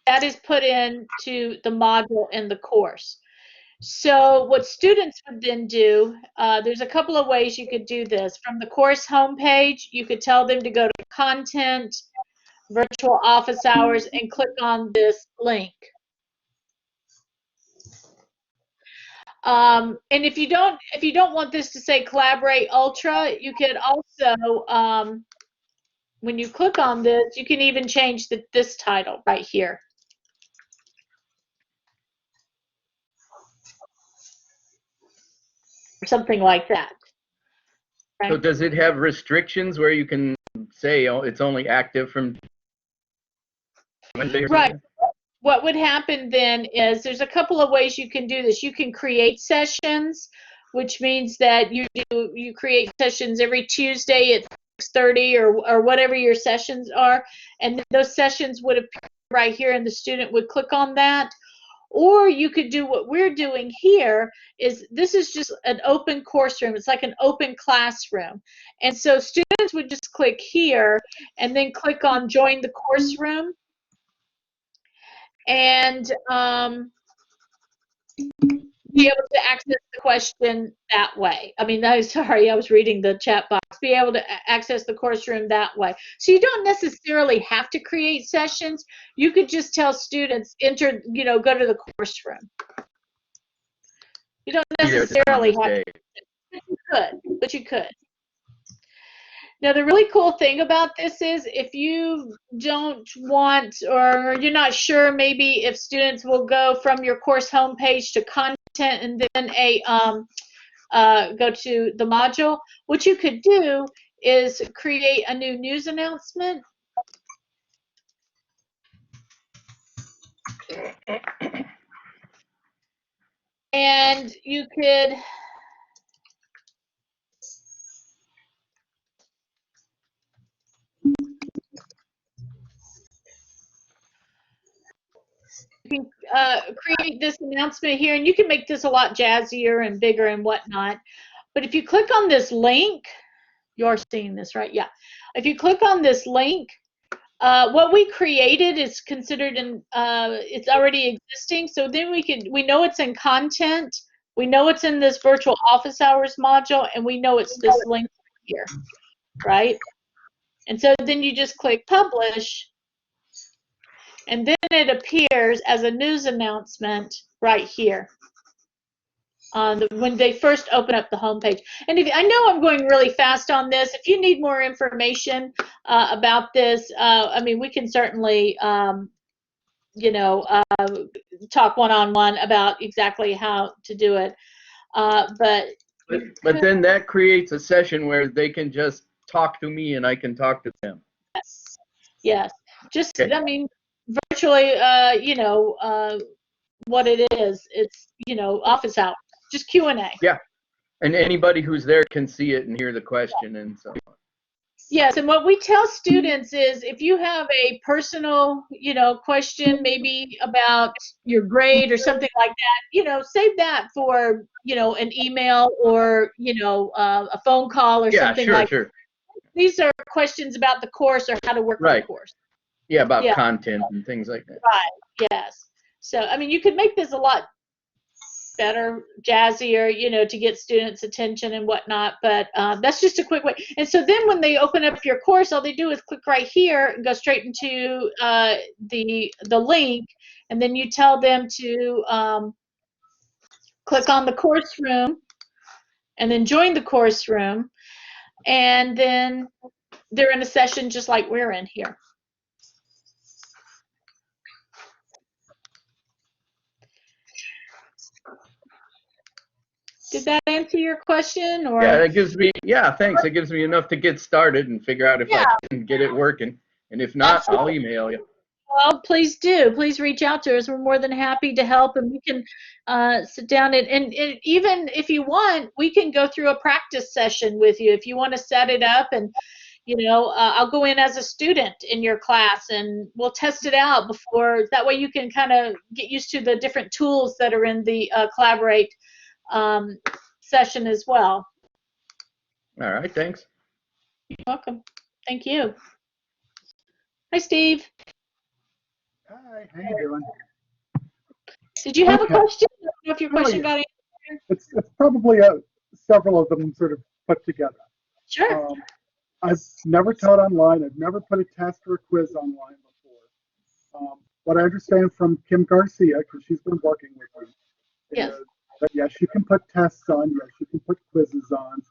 that is put into the module in the course. So what students would then do, there's a couple of ways you could do this. From the course homepage, you could tell them to go to content, virtual office hours, and click on this link. And if you don't want this to say Collaborate Ultra, you could also, when you click on this, you can even change this title right here. Or something like that. So does it have restrictions where you can say, oh, it's only active from Wednesday or Right. something? What would happen then is there's a couple of ways you can do this. You can create sessions, which means that you create sessions every Tuesday at 6:30 or whatever your sessions are, and those sessions would appear right here, and the student would click on that. Or you could do what we're doing here is this is just an open course room. It's like an open classroom. And so students would just click here and then click on join the course room. And be able to access the question that way. I mean, sorry, I was reading the chat box. Be able to access the course room that way. So you don't necessarily have to create sessions. You could just tell students, go to the course room. You don't necessarily have to, but you could. Now, the really cool thing about this is if you don't want or you're not sure maybe if students will go from your course homepage to content and then go to the module, what you could do is create a new news announcement. And you could create this announcement here, and you can make this a lot jazzier and bigger and whatnot. But if you click on this link, you're seeing this, right? Yeah. If you click on this link, what we created is considered it's already existing. So then we know it's in content, we know it's in this virtual office hours module, and we know it's this link here, right? And so then you just click publish, and then it appears as a news announcement right here when they first open up the homepage. And I know I'm going really fast on this. If you need more information, about this, I mean, we can certainly, you know, talk one-on-one about exactly how to do it. But then that creates a session where they can just talk to me and I can talk to them. Yes. Just, Okay. I mean, virtually, you know, what it is, it's, you know, office hours, just Q&A. Yeah. And anybody who's there can see it and hear the question and so on. Yes, and what we tell students is if you have a personal, you know, question maybe about your grade or something like that, you know, save that for, you know, an email or, you know, a phone call or something like that. Sure. These are questions about the course or how to work on the course. Yeah, about content and things like that. Right, yes. So, I mean, you could make this a lot better, jazzier, you know, to get students' attention and whatnot, but that's just a quick way. And so then when they open up your course, all they do is click right here and go straight into the link, and then you tell them to click on the course room and then join the course room, and then they're in a session just like we're in here. Did that answer your question? Or yeah, that gives me thanks. It gives me enough to get started and figure out if I can get it working. And if not, I'll email you. Well, please do. Please reach out to us. We're more than happy to help, and we can sit down and even if you want, we can go through a practice session with you if you want to set it up. And you know, I'll go in as a student in your class, and we'll test it out before. That way, you can kind of get used to the different tools that are in the Collaborate session as well. All right, thanks. You're welcome. Thank you. Hi, Steve. Hi, how you doing? Did you have a question? I don't know if your question got answered. It's probably several of them sort of put together. Sure. I've never taught online. I've never put a test or a quiz online before. What I understand from Kim Garcia, because she's been working with me, Yes. is that yes, you can put tests on, yes, you can put quizzes on.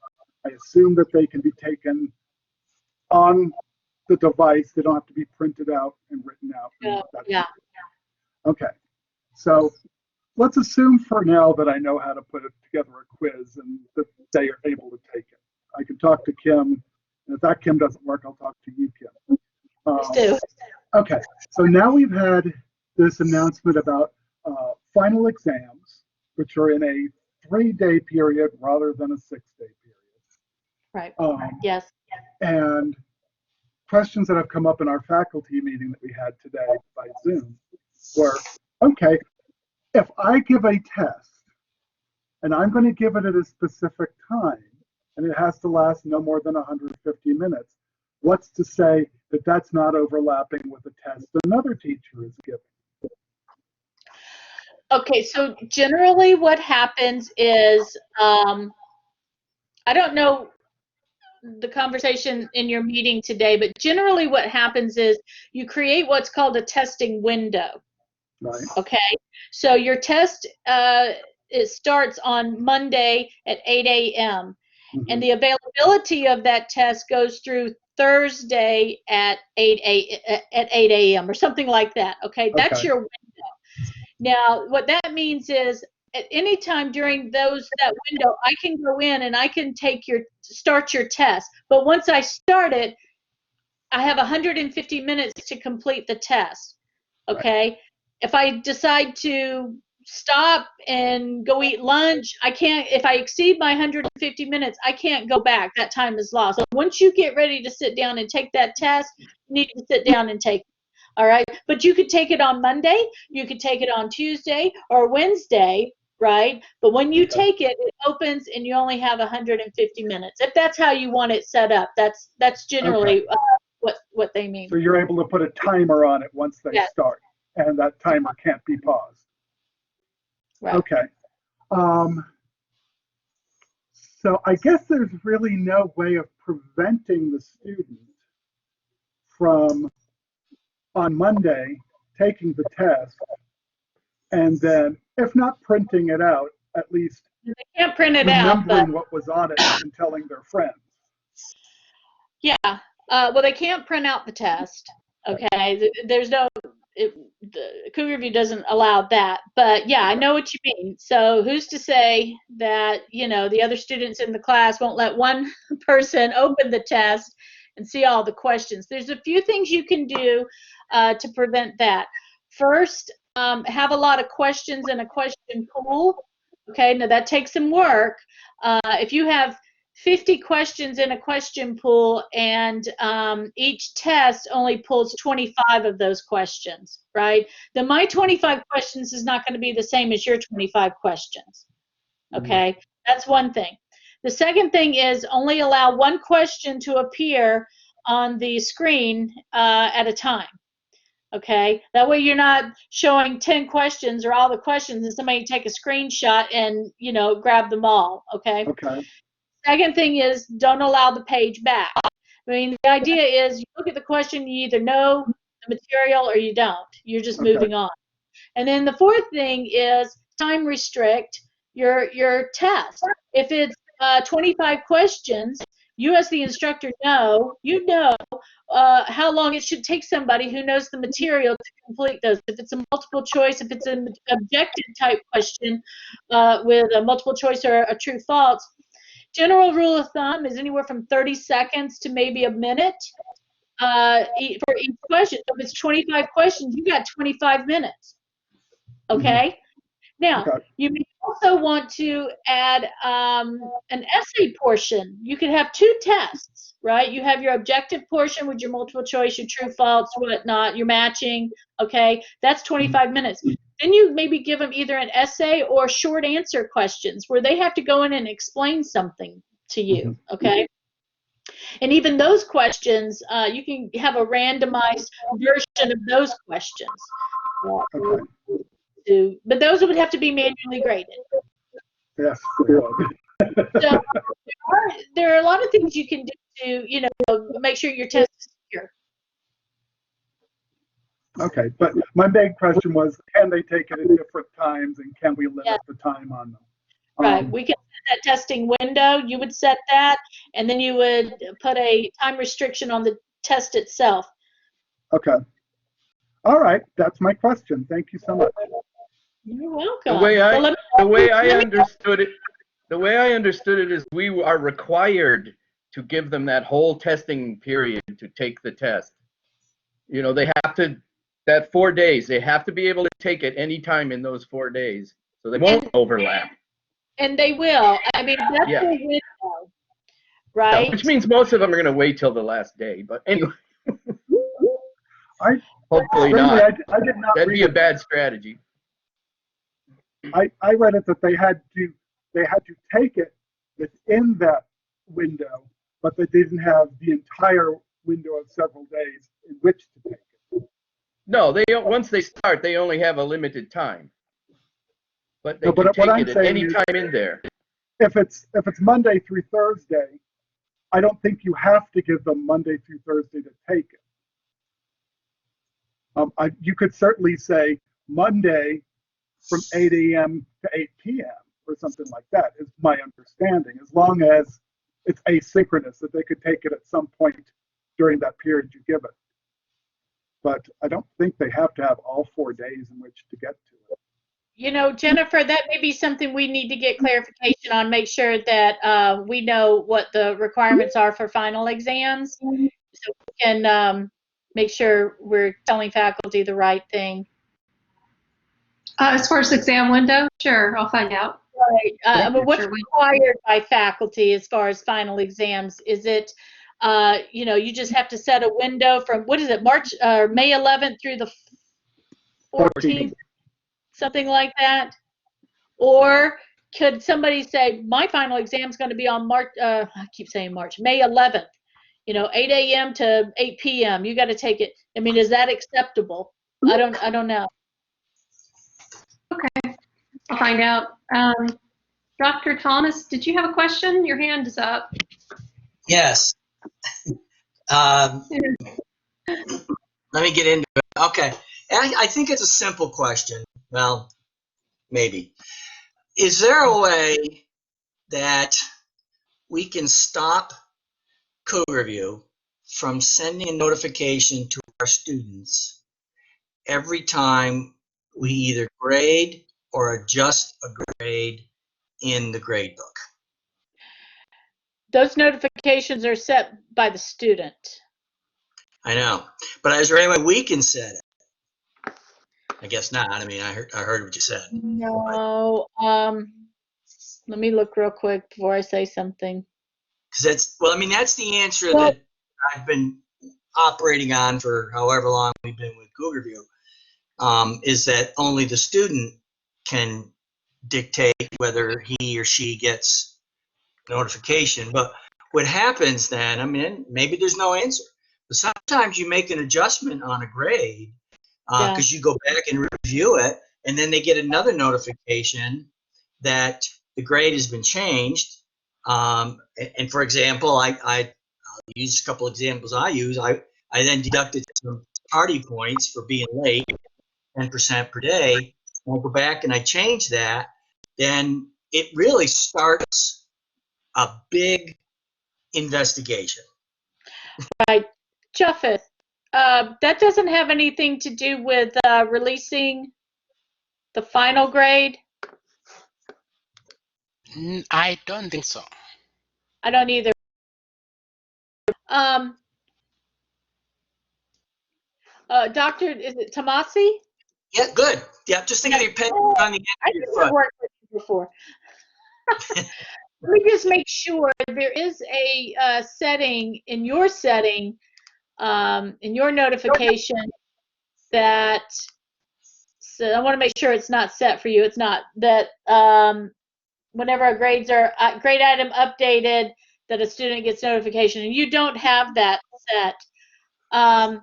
I assume that they can be taken on the device. They don't have to be printed out and written out. Yeah. Okay. So let's assume for now that I know how to put together a quiz and that they are able to take it. I can talk to Kim, and if that Kim doesn't work, I'll talk to you, Kim. Please do. Okay, so now we've had this announcement about final exams, which are in a 3-day period rather than a 6-day period. Right. Yes. And questions that have come up in our faculty meeting that we had today by Zoom were, okay, if I give a test and I'm going to give it at a specific time and it has to last no more than 150 minutes, what's to say that that's not overlapping with a test another teacher is giving? Okay, so generally what happens is, I don't know the conversation in your meeting today, but generally what happens is you create what's called a testing window. Right. Okay, so your test it starts on Monday at 8 a.m. And the availability of that test goes through Thursday at 8 a.m. or something like that. Okay, that's your window. Now, what that means is at any time during that window, I can go in and I can start your test. But once I start it, I have 150 minutes to complete the test. Okay. Right. If I decide to stop and go eat lunch, I can't. If I exceed my 150 minutes, I can't go back. That time is lost. So once you get ready to sit down and take that test, you need to sit down and take it. All right. But you could take it on Monday, you could take it on Tuesday or Wednesday, right? But when you take it, it opens and you only have 150 minutes. If that's how you want it set up, that's generally what they mean. So you're able to put a timer on it once they start, and that timer can't be paused. Right. Okay. So I guess there's really no way of preventing the student from, on Monday, taking the test, and then, if not printing it out, at least they can't print it out, remembering what was on it and telling their friends. Yeah. Well, they can't print out the test. Okay, there's no. The Cougarview doesn't allow that. But yeah, I know what you mean. So who's to say that the other students in the class won't let one person open the test and see all the questions? There's a few things you can do to prevent that. First, have a lot of questions in a question pool. Okay, now that takes some work. If you have 50 questions in a question pool, and each test only pulls 25 of those questions, right? Then my 25 questions is not going to be the same as your 25 questions. Okay, that's one thing. The second thing is only allow one question to appear on the screen at a time. Okay, that way you're not showing 10 questions or all the questions and somebody take a screenshot and grab them all. Okay. Okay. Second thing is don't allow the page back. I mean, the idea is you look at the question, you either know the material or you don't. You're just moving on. And then the fourth thing is time restrict your test. If it's 25 questions, you as the instructor know how long it should take somebody who knows the material to complete those. If it's a multiple choice, if it's an objective type question with a multiple choice or a true false, general rule of thumb is anywhere from 30 seconds to maybe a minute for each question. So if it's 25 questions, you got 25 minutes. Okay? Now, you may also want to add an essay portion. You could have two tests, right? You have your objective portion with your multiple choice, your true, false, whatnot, your matching. Okay? That's 25 minutes. Then you maybe give them either an essay or short answer questions where they have to go in and explain something to you, okay? And even those questions, you can have a randomized version of those questions. But those would have to be manually graded. Yes. So there are a lot of things you can do to, make sure your test is secure. Okay, but my big question was, can they take it at different times, and can we limit the time on them? Right, we can set that testing window. You would set that, and then you would put a time restriction on the test itself. Okay. All right, that's my question. Thank you so much. You're welcome. The way I understood it is we are required to give them that whole testing period to take the test. They have to, that 4 days, they have to be able to take it any time in those 4 days, so they won't overlap. And they will. I mean, that's the window, right? Yeah, which means most of them are going to wait till the last day. But anyway, hopefully not. I did not. That'd be a bad strategy. I read it that they had to take it within that window, but they didn't have the entire window of several days in which to take it. No, once they start, they only have a limited time. But they can take it at any time in there. If it's Monday through Thursday, I don't think you have to give them Monday through Thursday to take it. You could certainly say Monday from 8 a.m. to 8 p.m. or something like that, is my understanding, as long as it's asynchronous, that they could take it at some point during that period you give it. But I don't think they have to have all 4 days in which to get to it. Jennifer, that may be something we need to get clarification on, make sure that we know what the requirements are for final exams, so we can make sure we're telling faculty the right thing. As far as exam window, sure, I'll find out. Right. But what's required by faculty as far as final exams? Is it, you just have to set a window from, what is it, May 11th through the 14th? Something like that? Or could somebody say, my final exam is going to be on I keep saying May 11th, 8 a.m. to 8 p.m. You got to take it. I mean, is that acceptable? I don't know. Okay, I'll find out. Dr. Thomas, did you have a question? Your hand is up. Yes. Let me get into it. Okay. I think it's a simple question. Well, maybe. Is there a way that we can stop Cougarview from sending a notification to our students every time we either grade or adjust a grade in the grade book? Those notifications are set by the student. I know, but is there any way we can set it? I guess not. I mean, I heard what you said. No. Let me look real quick before I say something. Because that's, well, I mean, that's the answer Well, that I've been operating on for however long we've been with Cougarview, is that only the student can dictate whether he or she gets notification. But what happens then, I mean, maybe there's no answer, but sometimes you make an adjustment on a grade yeah. because you go back and review it, and then they get another notification that the grade has been changed. And for example, I'll use a couple examples I use. I then deducted some tardy points for being late, 10% per day. And I go back and I change that, then it really starts a big investigation. Right. Japheth, that doesn't have anything to do with releasing the final grade? I don't think so. I don't either. Doctor, is it Tomasi? Yeah, good. Yeah, just think of your pen on the end I of your think I've foot. worked with you before. Let me just make sure there is a setting in your setting, in your notification that, so I want to make sure it's not set for you. It's not that whenever our grades are grade item updated, that a student gets notification, and you don't have that set. I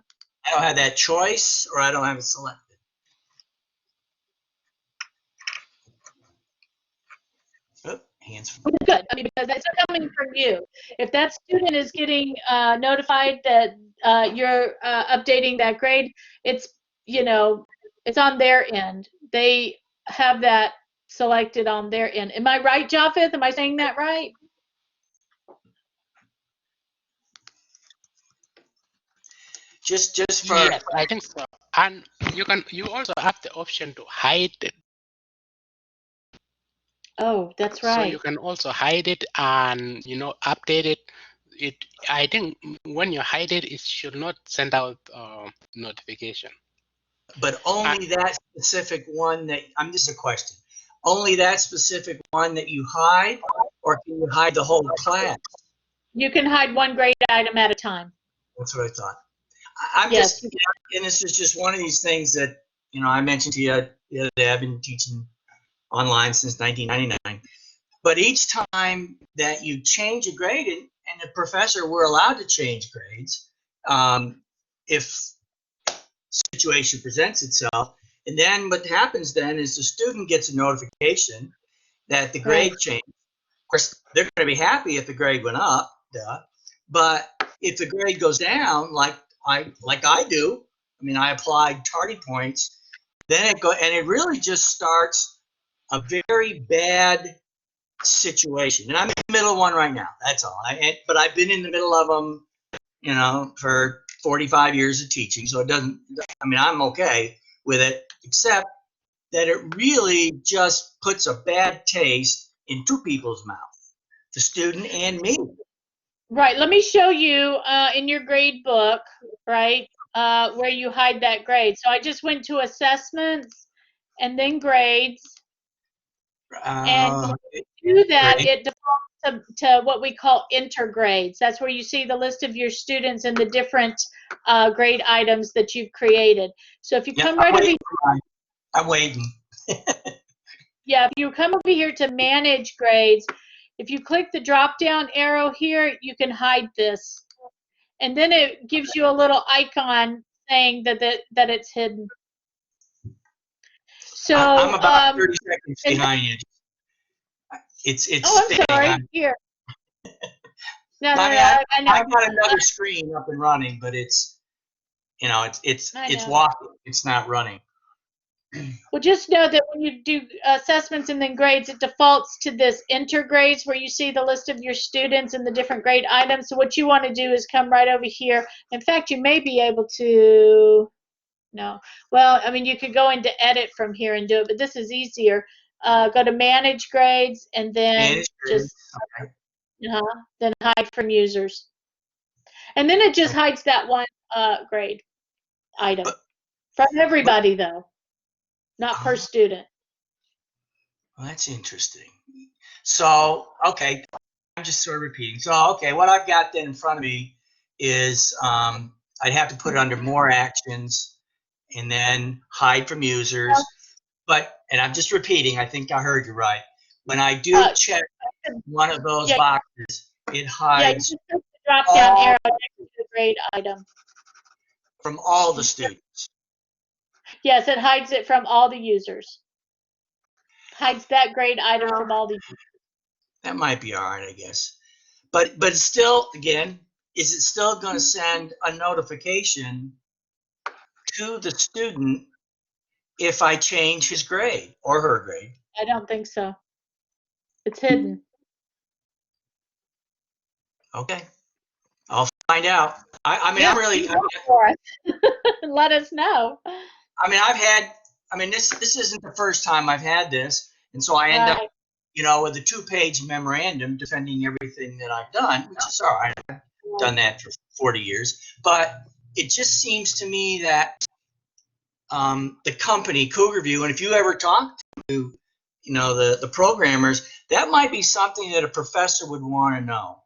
don't have that choice, or I don't have it selected. Oh, hands free. Good. I mean, because that's coming from you. If that student is getting notified that you're updating that grade, it's, you know, it's on their end. They have that selected on their end. Am I right, Japheth? Am I saying that right? Just for Yes, I think so. And you also have the option to hide it. Oh, that's So you right. can also hide it and update it. I think when you hide it, it should not send out notification. but only that specific one that this is a question. Only that specific one that you hide, or can you hide the whole class? You can hide one grade item at a time. That's what I thought. I'm Yes. just, and this is just one of these things that I mentioned to you the other day. I've been teaching online since 1999. But each time that you change a grade, and the professor, we're allowed to change grades if situation presents itself. And then what happens then is the student gets a notification that the grade changed. Of course, they're going to be happy if the grade went up, but if the grade goes down, like I do, I mean, I applied tardy points, then it really just starts a very bad situation. And I'm in the middle of one right now. That's all. But I've been in the middle of them, for 45 years of teaching. So it doesn't, I mean, I'm okay with it, except that it really just puts a bad taste in two people's mouth, the student and me. Right. Let me show you in your grade book, right, where you hide that grade. So I just went to assessments and then grades. And when you do that, Great. it defaults to what we call intergrades. That's where you see the list of your students and the different grade items that you've created. So if you come right over here, I'm waiting. yeah, if you come over here to manage grades, if you click the drop down arrow here, you can hide this. And then it gives you a little icon saying that it's hidden. So I'm about 30 seconds behind you. It's oh, I'm staying sorry. on. Here. No, I know. I've got another screen up and running, but it's walking. It's not running. Well, just know that when you do assessments and then grades, it defaults to this enter grades where you see the list of your students and the different grade items. So what you want to do is come right over here. In fact, you may be able to, no. Well, I mean, you could go into edit from here and do it, but this is easier. Go to manage grades and then Manage grades. just then hide from users. And then it just hides that one grade item from everybody, though, not per student. Well, that's interesting. So, okay, I'm just sort of repeating. So, okay, what I've got then in front of me is I'd have to put it under more actions and then hide from users. But, and I'm just repeating, I think I heard you right. When I do check one of those boxes, it hides Yeah, you just put the drop down arrow next to the grade item. from all the students. Yes, it hides it from all the users. Hides that grade item from all the users. That might be all right, I guess. But still, again, is it still going to send a notification to the student if I change his grade or her grade? I don't think so. It's hidden. Okay, I'll find out. I mean, I'm really. For us. Let us know. I mean, this isn't the first time I've had this, and so I end up, with a 2-page memorandum defending everything that I've done, which is all right. I've done that for 40 years, but it just seems to me that the company Cougarview, and if you ever talk to, the programmers, that might be something that a professor would want to know.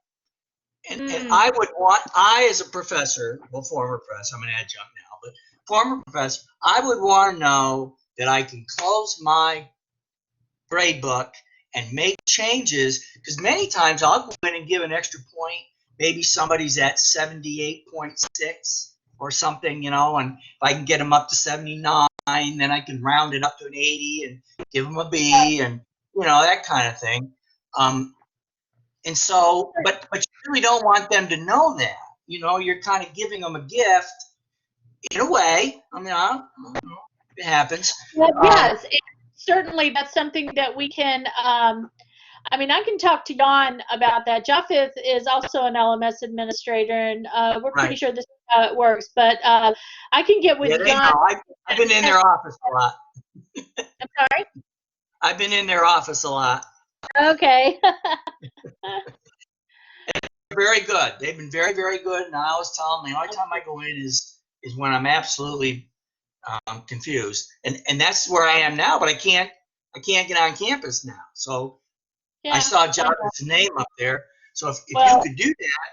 And I as a professor, well, former professor, I'm an adjunct now, but former professor, I would want to know that I can close my grade book and make changes, because many times I'll go in and give an extra point. Maybe somebody's at 78.6 or something, and if I can get them up to 79, then I can round it up to an 80 and give them a B, and that kind of thing. And so, but you really don't want them to know that. You're kind of giving them a gift in a way. I mean, I don't know. It happens. Well, yes, certainly that's something that we can. I mean, I can talk to Jan about that. Japheth is also an LMS administrator, and we're pretty sure this is how it works. But I can get with Jan. I've been in their office a lot. I'm sorry? I've been in their office a lot. Okay. Very good. They've been very, very good. And I always tell them the only time I go in is when I'm absolutely confused, and that's where I am now. But I can't get on campus now. So I saw Jonathan's name up there. So if you could do that,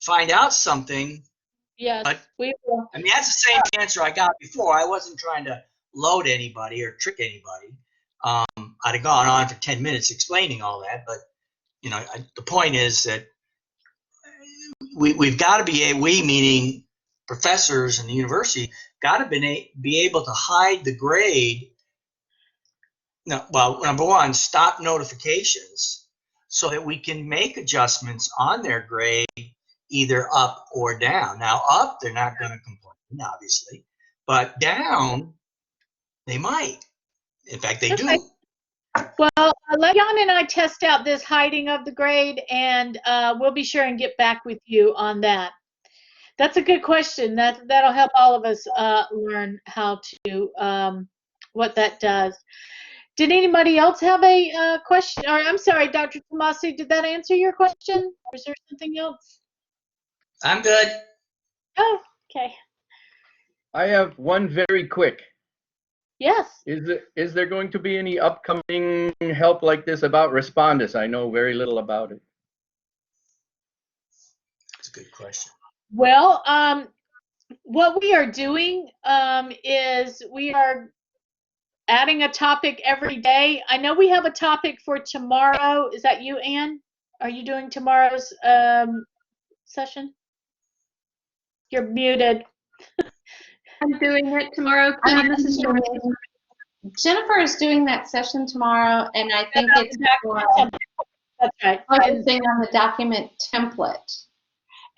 find out something. Yes, we will. I mean, that's the same answer I got before. I wasn't trying to load anybody or trick anybody. I'd have gone on for 10 minutes explaining all that, but the point is that we've got to be we meaning professors and the university got to be able to hide the grade. No, well, number one, stop notifications so that we can make adjustments on their grade, either up or down. Now, up, they're not going to complain, obviously, but down, they might. In fact, they do. Well, let Jan and I test out this hiding of the grade, and we'll be sure and get back with you on that. That's a good question. That'll help all of us learn how to what that does. Did anybody else have a question? Or I'm sorry, Dr. Tomasi, did that answer your question? Or is there something else? I'm good. Oh, okay. I have one very quick. Yes. Is there going to be any upcoming help like this about Respondus? I know very little about it. That's a good question. Well, what we are doing is we are adding a topic every day. I know we have a topic for tomorrow. Is that you, Anne? Are you doing tomorrow's session? You're muted. I'm doing it tomorrow. This is Jennifer is doing that session tomorrow, and I think it's that's right. focusing on the document template.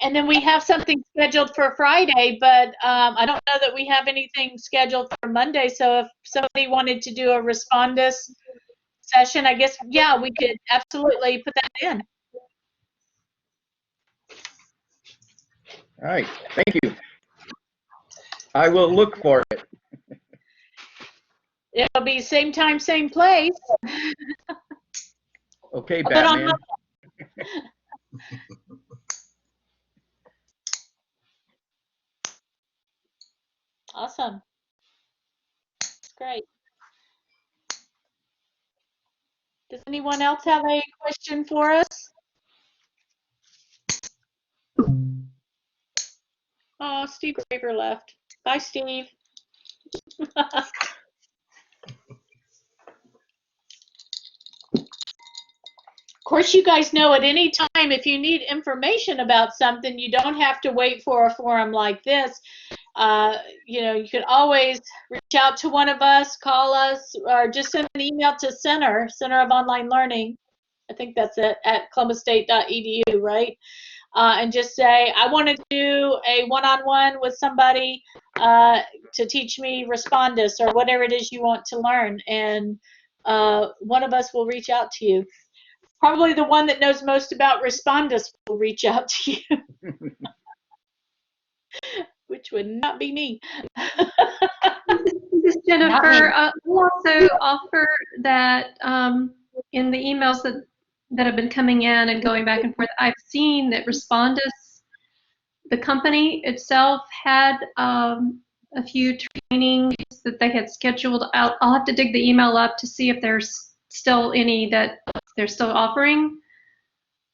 And then we have something scheduled for Friday, but I don't know that we have anything scheduled for Monday. So if somebody wanted to do a Respondus session, I guess, yeah, we could absolutely put that in. All right, thank you. I will look for it. It'll be same time, same place. Okay, But on Batman. Awesome. Great. Does anyone else have a question for us? Oh, Steve Graver left. Bye, Steve. Of course, you guys know at any time if you need information about something, you don't have to wait for a forum like this. You know, you can always reach out to one of us, call us, or just send an email to Center of Online Learning. I think that's it, at columbusState.edu, right? And just say, I want to do a one-on-one with somebody to teach me Respondus or whatever it is you want to learn. And one of us will reach out to you. Probably the one that knows most about Respondus will reach out to you, which would not be me. This is Jennifer. We'll also offer that in the emails that have been coming in and going back and forth, I've seen that Respondus, the company itself, had a few trainings that they had scheduled out. I'll have to dig the email up to see if there's still any that they're still offering.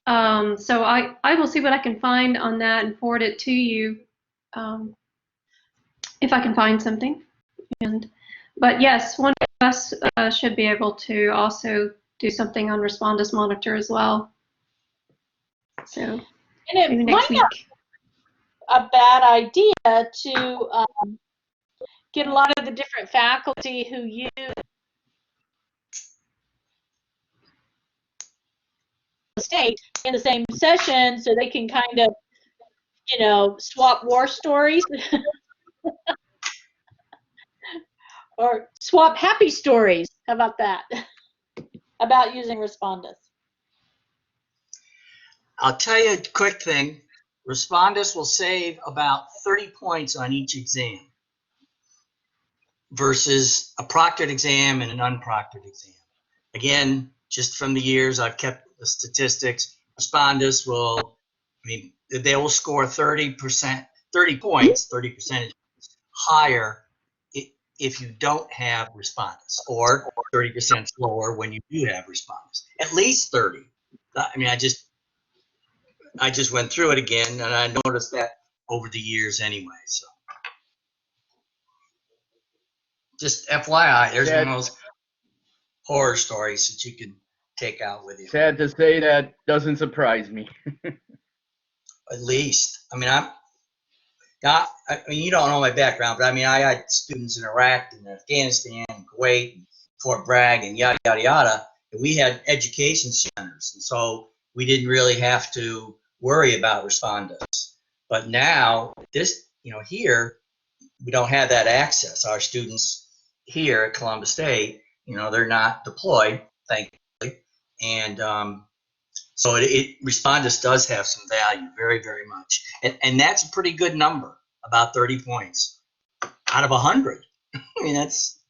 So I will see what I can find on that and forward it to you if I can find something. But yes, one of us should be able to also do something on Respondus Monitor as well. So And it maybe next might not week. be a bad idea to get a lot of the different faculty who use the state in the same session so they can kind of, you know, swap war stories or swap happy stories. How about that? About using Respondus. I'll tell you a quick thing. Respondus will save about 30 points on each exam versus a proctored exam and an unproctored exam. Again, just from the years I've kept the statistics, Respondus will, I mean, they will score 30%, 30 points, 30% higher if you don't have Respondus, or 30% slower when you do have Respondus. At least 30. I mean, I just went through it again, and I noticed that over the years anyway. So, just FYI, there's one of those horror stories that you can take out with you. Sad to say, that doesn't surprise me. At least, I mean, I mean, you don't know my background, but I mean, I had students in Iraq and Afghanistan and Kuwait and Fort Bragg and yada, yada, yada. And we had education centers. And so we didn't really have to worry about Respondus. But now, this, you know, here, we don't have that access. Our students here at Columbus State, you know, they're not deployed, thankfully. And so Respondus does have some value, very, very much. And that's a pretty good number, about 30 points out of 100. I mean, that's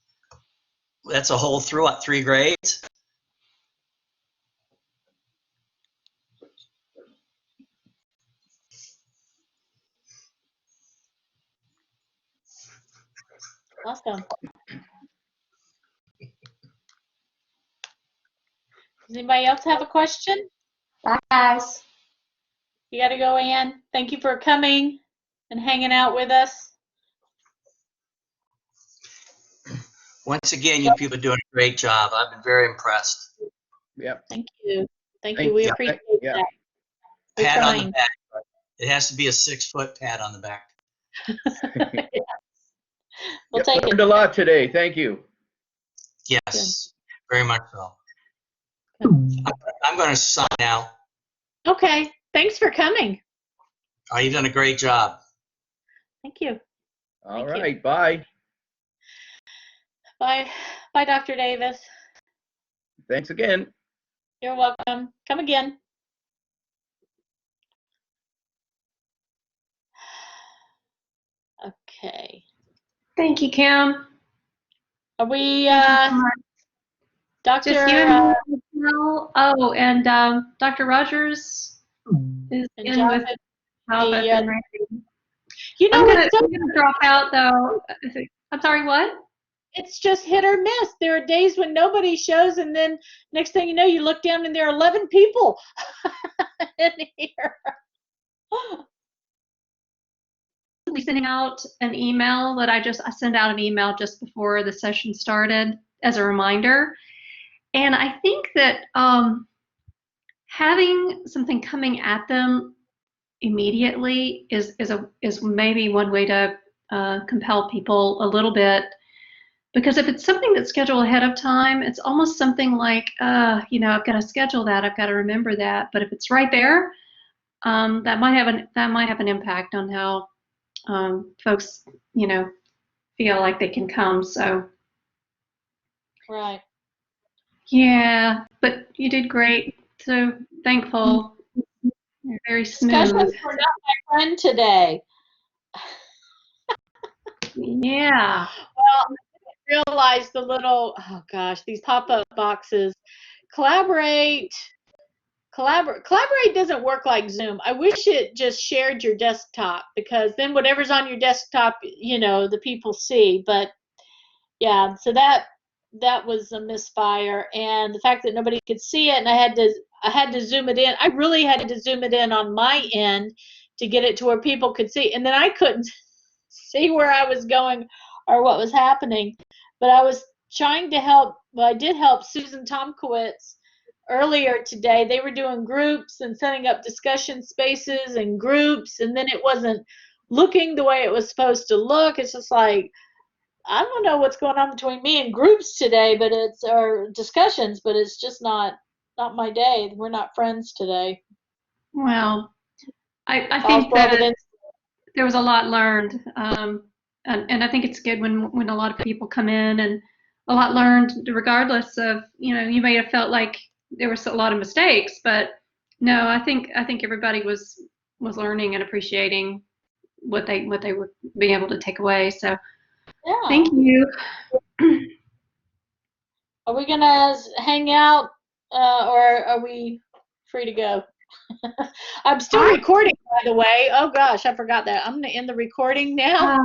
a whole throughout 3 grades. Awesome. Does anybody else have a question? Bye, guys. You got to go, Ann. Thank you for coming and hanging out with us. Once again, you people are doing a great job. I've been very impressed. Yep. Thank you. Thank you. We appreciate that. We're Pat on trying. the back. It has to be a 6-foot pat on the back. We'll take Learned it. a lot today. Thank you. Yes, very much so. I'm going to sign out. Okay. Thanks for coming. Oh, you've done a great job. Thank you. All Thank you. right, bye. Bye. Bye, Dr. Davis. Thanks again. You're welcome. Come again. Okay. Thank you, Kim. Are we, Thank you so much. Dr. Just you and me now. Oh, and Dr. Rogers is and in Java, with Java yeah. and Randy. You know, I'm gonna drop out though. I'm sorry, what? it's just hit or miss. There are days when nobody shows, and then next thing you know, you look down and there are 11 people in here. Sending out an email that I sent out an email just before the session started as a reminder. And I think that having something coming at them immediately is maybe one way to compel people a little bit. Because if it's something that's scheduled ahead of time, it's almost something like, I've got to schedule that, I've got to remember that. But if it's right there, that might have an impact on how folks, feel like they can come. So, Right. yeah, but you did great. So thankful. You're very smooth. Discussions were not my friend today. Yeah. Well, I didn't realize the little, oh gosh, these pop-up boxes. Collaborate doesn't work like Zoom. I wish it just shared your desktop, because then whatever's on your desktop, the people see. But yeah, so that was a misfire, and the fact that nobody could see it, and I had to zoom it in. I really had to zoom it in on my end to get it to where people could see, and then I couldn't see where I was going or what was happening. But I was trying to help. Well, I did help Susan Tomkowitz earlier today. They were doing groups and setting up discussion spaces and groups, and then it wasn't looking the way it was supposed to look. It's just like, I don't know what's going on between me and groups today, but or discussions, but it's just not my day. We're not friends today. Well, I think that there was a lot learned, and I think it's good when a lot of people come in and a lot learned, regardless of, you may have felt like there was a lot of mistakes, but no, I think everybody was learning and appreciating what they were being able to take away. So Yeah. thank you. Are we gonna hang out, or are we free to go? I'm still recording, by the way. Oh gosh, I forgot that. I'm gonna end the recording now.